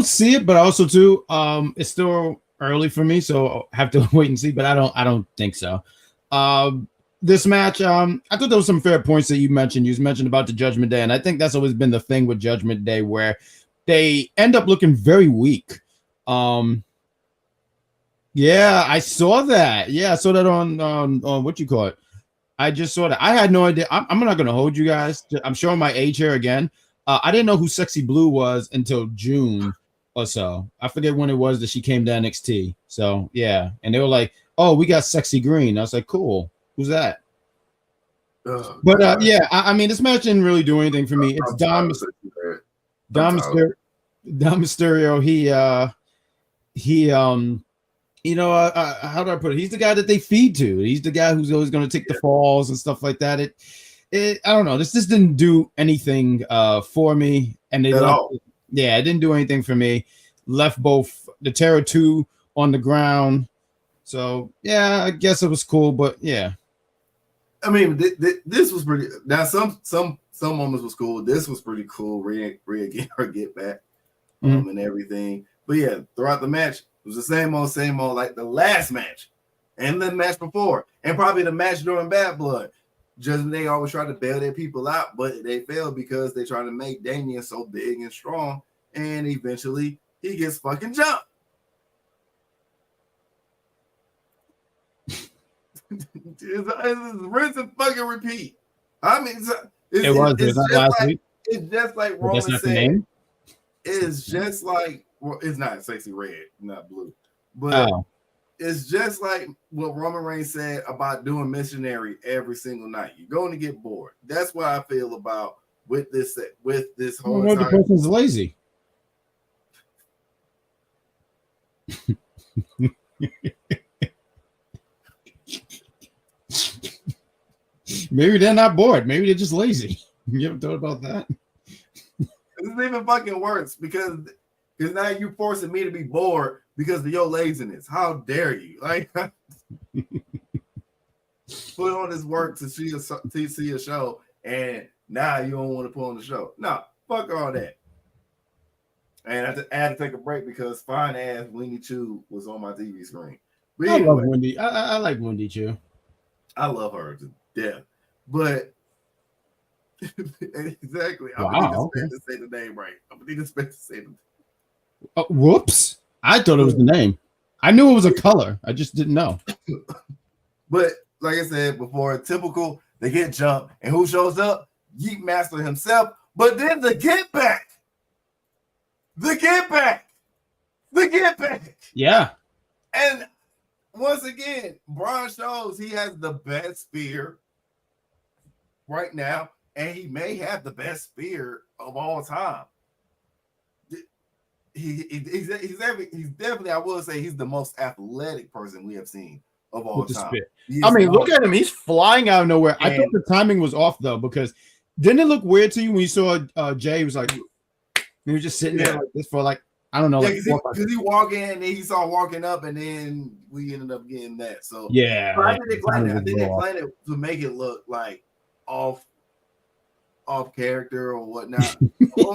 [SPEAKER 6] see it, but also too, it's still early for me, so I have to wait and see. But I don't think so. This match, I thought there was some fair points that you mentioned. You mentioned about the Judgment Day, and I think that's always been the thing with Judgment Day, where they end up looking very weak. Yeah, I saw that. Yeah, I saw that on what you call it. I just saw that. I had no idea. I'm not going to hold you guys. I'm showing my age here again. I didn't know who Sexy Blue was until June or so. I forget when it was that she came to NXT. So yeah, and they were like, "Oh, we got Sexy Green." I was like, "Cool. Who's that?" But yeah, I mean, this match didn't really do anything for me. It's Dom Mysterio. He you know, how do I put it? He's the guy that they feed to. He's the guy who's always going to take the falls and stuff like that. I don't know. This just didn't do anything for me. And they Yeah, it didn't do anything for me. Left both the Terror 2 on the ground. So yeah, I guess it was cool, but yeah.
[SPEAKER 5] I mean, this was pretty. Now some moments was cool. This was pretty cool. Rhea get her get back, and everything. But yeah, throughout the match, it was the same old, like the last match, and the match before, and probably the match during Bad Blood. Just they always try to bail their people out, but they failed because they try to make Damien so big and strong, and eventually he gets fucking jumped. It's rinse and fucking repeat. I mean, it's just like Roman said. It's just like, well, it's not sexy red, not blue, but it's just like what Roman Reigns said about doing missionary every single night. You're going to get bored. That's what I feel about with this whole.
[SPEAKER 6] Well, the person's lazy. Maybe they're not bored. Maybe they're just lazy. You ever thought about that?
[SPEAKER 5] This even fucking worse because now you're forcing me to be bored because of your laziness. How dare you? Like, put on this work to see a show, and now you don't want to put on the show. No, fuck all that. And I had to take a break because fine ass Winnie Chu was on my TV screen. But anyway,
[SPEAKER 6] I love Wendy. I like Wendy Chu.
[SPEAKER 5] I love her to death. But exactly. I'm
[SPEAKER 6] Wow.
[SPEAKER 5] gonna need to say the name right. I'm gonna need to say the name.
[SPEAKER 6] Whoops. I thought it was the name. I knew it was a color. I just didn't know.
[SPEAKER 5] But like I said before, typical, they get jumped. And who shows up? Yeet Master himself. But then the get back. The get back. The get back.
[SPEAKER 6] Yeah.
[SPEAKER 5] And once again, Braun shows he has the best spear right now, and he may have the best spear of all time. He's definitely, I will say, he's the most athletic person we have seen of all time.
[SPEAKER 6] I mean, look at him. He's flying out of nowhere. I thought the timing was off, though, because didn't it look weird to you when you saw Jay? He was like, he was just sitting there like this for like, I don't know.
[SPEAKER 5] Because he walked in and he saw walking up, and then we ended up getting that. So
[SPEAKER 6] yeah,
[SPEAKER 5] I think they planned it to make it look like off character or whatnot.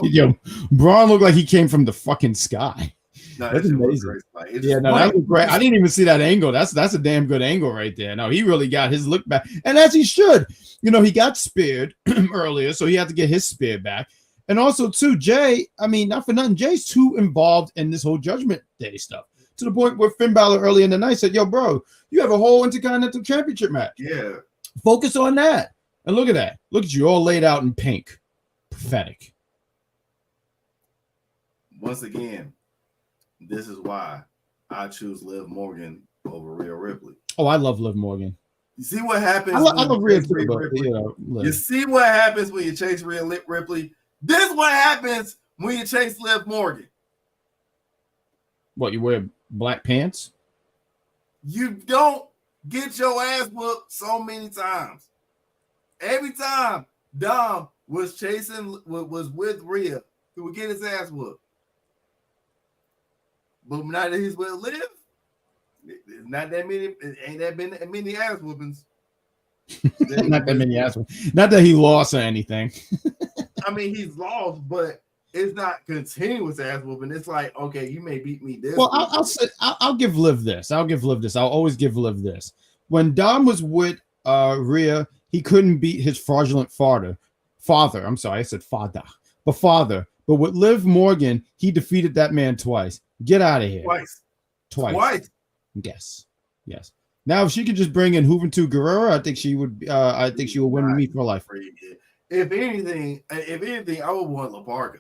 [SPEAKER 6] Yo, Braun looked like he came from the fucking sky.
[SPEAKER 5] No,
[SPEAKER 6] that's amazing.
[SPEAKER 5] Yeah,
[SPEAKER 6] no, that looked great. I didn't even see that angle. That's a damn good angle right there. No, he really got his look back, and as he should. You know, he got speared earlier, so he had to get his spear back. And also, too, Jay, I mean, not for nothing, Jay's too involved in this whole Judgment Day stuff to the point where Finn Balor early in the night said, yo, bro, you have a whole Intercontinental Championship match.
[SPEAKER 5] Yeah.
[SPEAKER 6] Focus on that. And look at that. Look at you all laid out in pink. Pathetic.
[SPEAKER 5] Once again, this is why I choose Liv Morgan over Rhea Ripley.
[SPEAKER 6] Oh, I love Liv Morgan.
[SPEAKER 5] You see what happens?
[SPEAKER 6] I love Rhea Ripley.
[SPEAKER 5] You see what happens when you chase Rhea Ripley? This is what happens when you chase Liv Morgan.
[SPEAKER 6] What, you wear black pants?
[SPEAKER 5] You don't get your ass whooped so many times. Every time Dom was with Rhea, he would get his ass whooped. But now that he's with Liv, it's not that many. It ain't that been many ass whoopings.
[SPEAKER 6] Not that many ass whoopings. Not that he lost or anything.
[SPEAKER 5] I mean, he's lost, but it's not continuous ass whooping. It's like, okay, you may beat me this.
[SPEAKER 6] Well, I'll give Liv this. I'll always give Liv this. When Dom was with Rhea, he couldn't beat his fraudulent father. I'm sorry, I said father. But with Liv Morgan, he defeated that man twice. Get out of here. Twice. Yes. Now, if she could just bring in Juventud Guerrero, I think she would. I think she will win me for life.
[SPEAKER 5] If anything, I would want La Parka.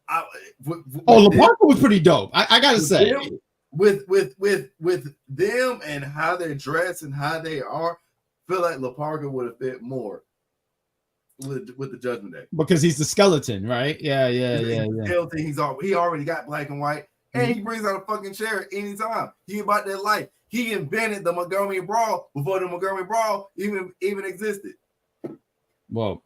[SPEAKER 6] La Parka was pretty dope. I gotta say,
[SPEAKER 5] with them and how they're dressed and how they are, I feel like La Parka would have fit more with the Judgment Day
[SPEAKER 6] because he's the skeleton, right? Yeah.
[SPEAKER 5] Skeleton. He already got black and white, and he brings out a fucking chair anytime. He about that life. He invented the Montgomery Brawl before the Montgomery Brawl even existed.
[SPEAKER 6] Well,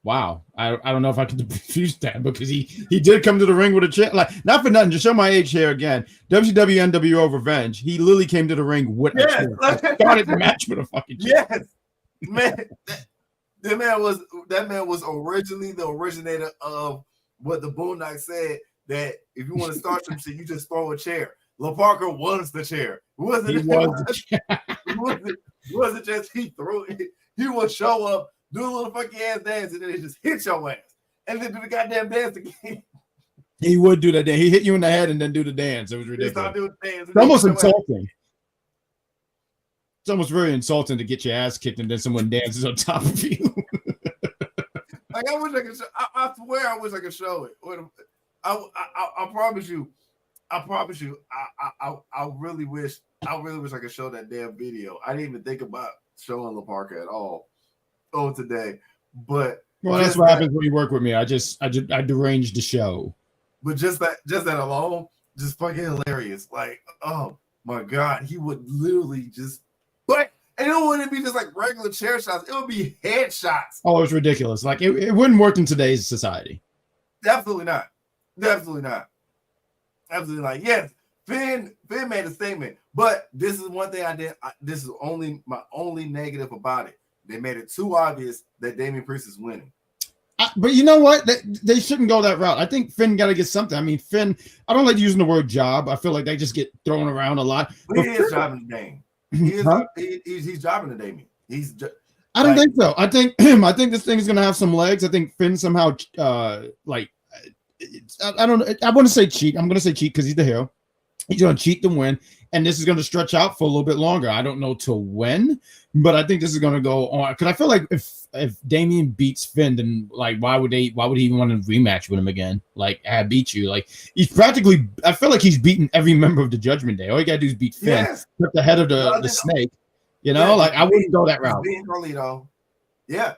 [SPEAKER 6] Wow, I don't know if I can refuse that because he did come to the ring with a chair. Like, not for nothing, to show my age here again. WCW NWO Revenge. He literally came to the ring with a chair. Started the match with a fucking chair.
[SPEAKER 5] Yes, man. That man was originally the originator of what the Boondocks said, that if you want to start some shit, you just throw a chair. La Parker was the chair. It wasn't just he threw it. He would show up, do a little funky ass dance, and then it just hit your ass. And then do the goddamn dance again.
[SPEAKER 6] He would do that dance. He hit you in the head and then do the dance. It was ridiculous. It's almost insulting. It's almost very insulting to get your ass kicked and then someone dances on top of you.
[SPEAKER 5] Like, I wish I could. I swear, I wish I could show it. I promise you. I really wish I could show that damn video. I didn't even think about showing La Parker at all today. But
[SPEAKER 6] that's what happens when you work with me. I deranged the show.
[SPEAKER 5] But just that alone, just fucking hilarious. Like, oh my god, he would literally just. But and it wouldn't be just like regular chair shots. It would be head shots.
[SPEAKER 6] Oh, it's ridiculous. Like it wouldn't work in today's society.
[SPEAKER 5] Definitely not. Absolutely like, yes, Finn made a statement, but this is one thing I did. This is my only negative about it. They made it too obvious that Damian Priest is winning.
[SPEAKER 6] But you know what? They shouldn't go that route. I think Finn got to get something. I mean, Finn, I don't like using the word job. I feel like they just get thrown around a lot.
[SPEAKER 5] But he is jobbing the Damian. He's jobbing the Damian.
[SPEAKER 6] I don't think so. I think this thing is going to have some legs. I think Finn somehow I want to say cheat. I'm going to say cheat because he's the hero. He's going to cheat to win, and this is going to stretch out for a little bit longer. I don't know till when, but I think this is going to go on because I feel like if Damian beats Finn, then like why would he even want to rematch with him again? Like, I beat you. Like, he's practically. I feel like he's beaten every member of the Judgment Day. All you got to do is beat Finn, put the head of the snake. You know, like I wouldn't go that route.
[SPEAKER 5] Beating Carlito. Yeah.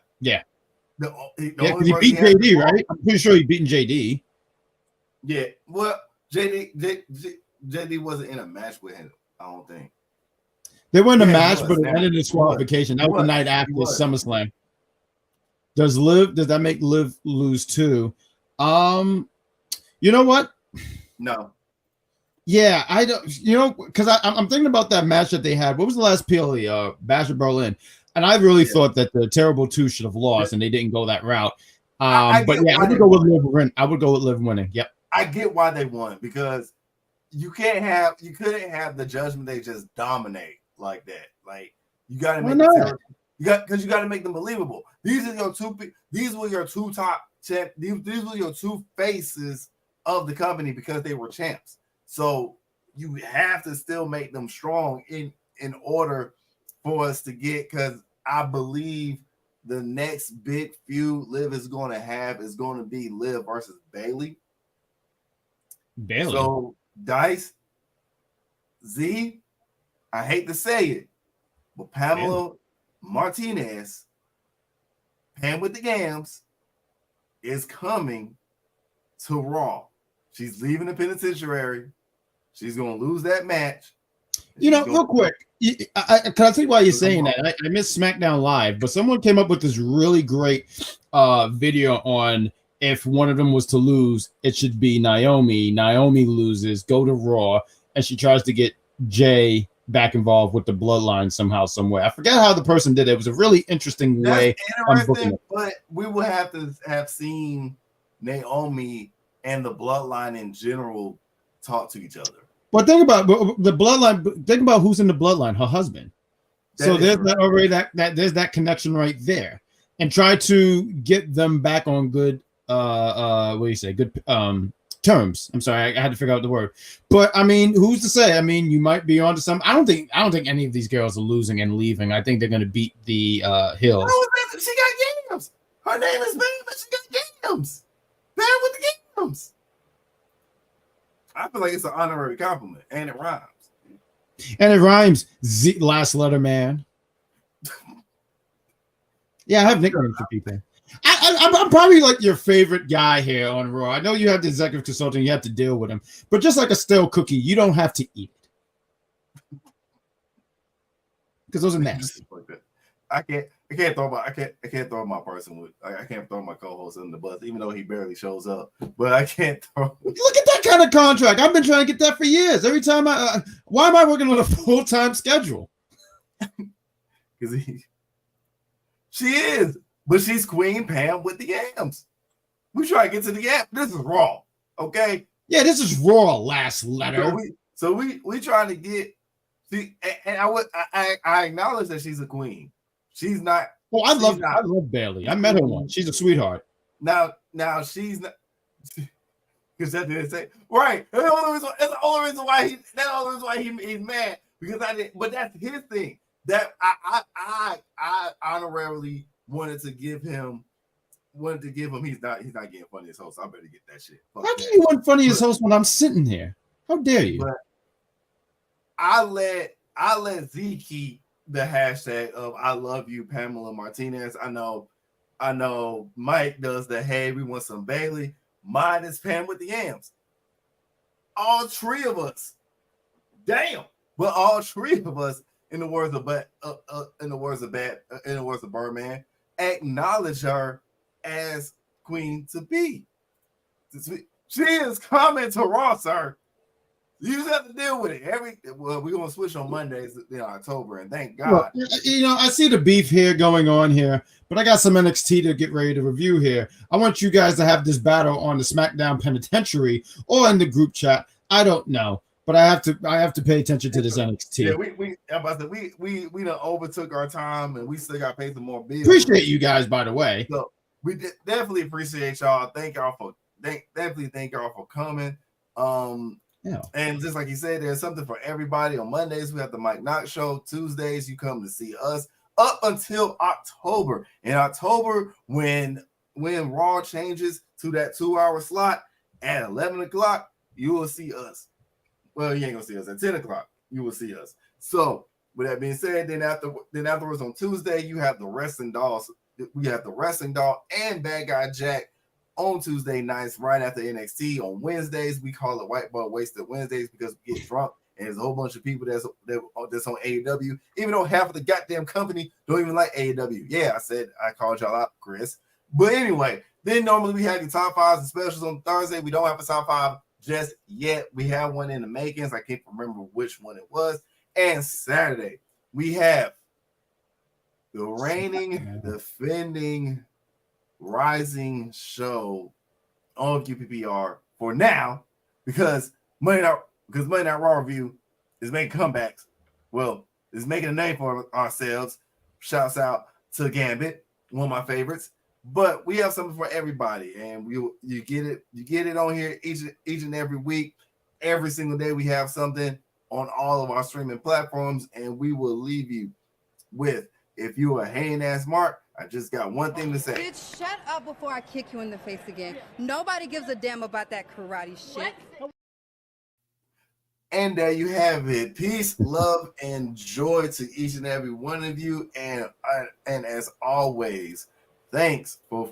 [SPEAKER 6] Because he beat JD, right? I'm pretty sure he's beating JD.
[SPEAKER 5] Yeah. Well, JD wasn't in a match with him, I don't think.
[SPEAKER 6] They were in a match, but it ended in disqualification. That was the night after SummerSlam. Does that make Liv lose too? You know what?
[SPEAKER 5] No.
[SPEAKER 6] Yeah, I don't. You know, because I'm thinking about that match that they had. What was the last PLE? Bash of Berlin, and I really thought that the Terrible Two should have lost, and they didn't go that route. I would go with Liv winning. I would go with Liv winning. Yep.
[SPEAKER 5] I get why they won, because you couldn't have the Judgment Day just dominate like that. Like, you got to make because you got to make them believable. These were your two top champ. These were your two faces of the company because they were champs. So you have to still make them strong in order for us to get, because I believe the next big feud Liv is going to have is going to be Liv versus Bayley. So Dice, Z, I hate to say it, but Pamela Martinez, Pam with the Gams, is coming to Raw. She's leaving the penitentiary. She's going to lose that match.
[SPEAKER 6] You know, real quick, can I tell you why you're saying that? I missed SmackDown Live, but someone came up with this really great video on if one of them was to lose, it should be Naomi. Naomi loses, go to Raw, and she tries to get Jay back involved with the bloodline somehow, somewhere. I forget how the person did it. It was a really interesting way.
[SPEAKER 5] But we would have to have seen Naomi and the bloodline in general talk to each other.
[SPEAKER 6] But think about the bloodline. Think about who's in the bloodline. Her husband. So there's there's that connection right there, and try to get them back on good. What do you say? Good terms. I'm sorry, I had to figure out the word. But I mean, who's to say? I mean, you might be onto some. I don't think any of these girls are losing and leaving. I think they're going to beat the Hills.
[SPEAKER 5] She got Gams. Her name is Bam, but she got Gams. Bam with the Gams. I feel like it's an honorary compliment, and it rhymes.
[SPEAKER 6] And it rhymes. Last letter, man. Yeah, I have nicknames for people. I'm probably like your favorite guy here on Raw. I know you have the executive consultant, you have to deal with him, but just like a stale cookie, you don't have to eat it because those are nasty.
[SPEAKER 5] I can't. I can't throw my person with. I can't throw my co-host in the bus, even though he barely shows up. But I can't throw.
[SPEAKER 6] Look at that kind of contract. I've been trying to get that for years. Every time why am I working on a full-time schedule?
[SPEAKER 5] Because she is, but she's Queen Pam with the yams. We try to get to the yam. This is Raw, okay?
[SPEAKER 6] Yeah, this is Raw. Last letter.
[SPEAKER 5] So we trying to get. See, and I acknowledge that she's a queen. She's not.
[SPEAKER 6] Oh, I love Bailey. I met her once. She's a sweetheart.
[SPEAKER 5] Now she's not. Because that didn't say right. That's the only reason why he's mad, because I didn't. But that's his thing. That I honorarily wanted to give him. He's not getting funniest host. I better get that shit.
[SPEAKER 6] How can you want funniest host when I'm sitting here? How dare you?
[SPEAKER 5] But I let Z keep the hashtag of I love you, Pamela Martinez. I know Mike does the hey, we want some Bailey. Mine is Pam with the yams. All three of us. Damn. But all three of us, in the words of Birdman, acknowledge her as queen to be. She is coming to Raw, sir. You just have to deal with it. We're gonna switch on Mondays in October, and thank God.
[SPEAKER 6] Well, I see the beef here going on here, but I got some NXT to get ready to review here. I want you guys to have this battle on the SmackDown Penitentiary or in the group chat. I don't know, but I have to pay attention to this NXT.
[SPEAKER 5] Yeah, we done overtook our time, and we still got to pay some more bills.
[SPEAKER 6] Appreciate you guys, by the way.
[SPEAKER 5] So we definitely appreciate y'all. Thank y'all for coming.
[SPEAKER 6] Yeah.
[SPEAKER 5] And just like you said, there's something for everybody. On Mondays, we have the Mike Knox show. Tuesdays, you come to see us up until October. In October, when Raw changes to that 2-hour slot at 11 o'clock, you will see us. Well, you ain't gonna see us at 10 o'clock. You will see us. So, with that being said, then afterwards on Tuesday, you have the Wrestling Dolls. We have the Wrestling Doll and Bad Guy Jack on Tuesday nights, right after NXT. On Wednesdays, we call it White Ball Wasted Wednesdays because we get drunk and there's a whole bunch of people that's on AEW, even though half of the goddamn company don't even like AEW. Yeah, I called y'all out, Chris. But anyway, then normally we have the top fives and specials on Thursday. We don't have a top five just yet. We have one in the makings. I can't remember which one it was. And Saturday, we have the reigning, defending, rising show on QPPR for now, because Monday Night Raw Review is making comebacks. Well, is making a name for ourselves. Shouts out to Gambit, one of my favorites. But we have something for everybody, and you get it on here each and every week. Every single day we have something on all of our streaming platforms, and we will leave you with, if you a hating ass Mark, I just got one thing to say.
[SPEAKER 8] Bitch, shut up before I kick you in the face again. Nobody gives a damn about that karate shit.
[SPEAKER 5] And there you have it. Peace, love, and joy to each and every one of you. And as always, thanks for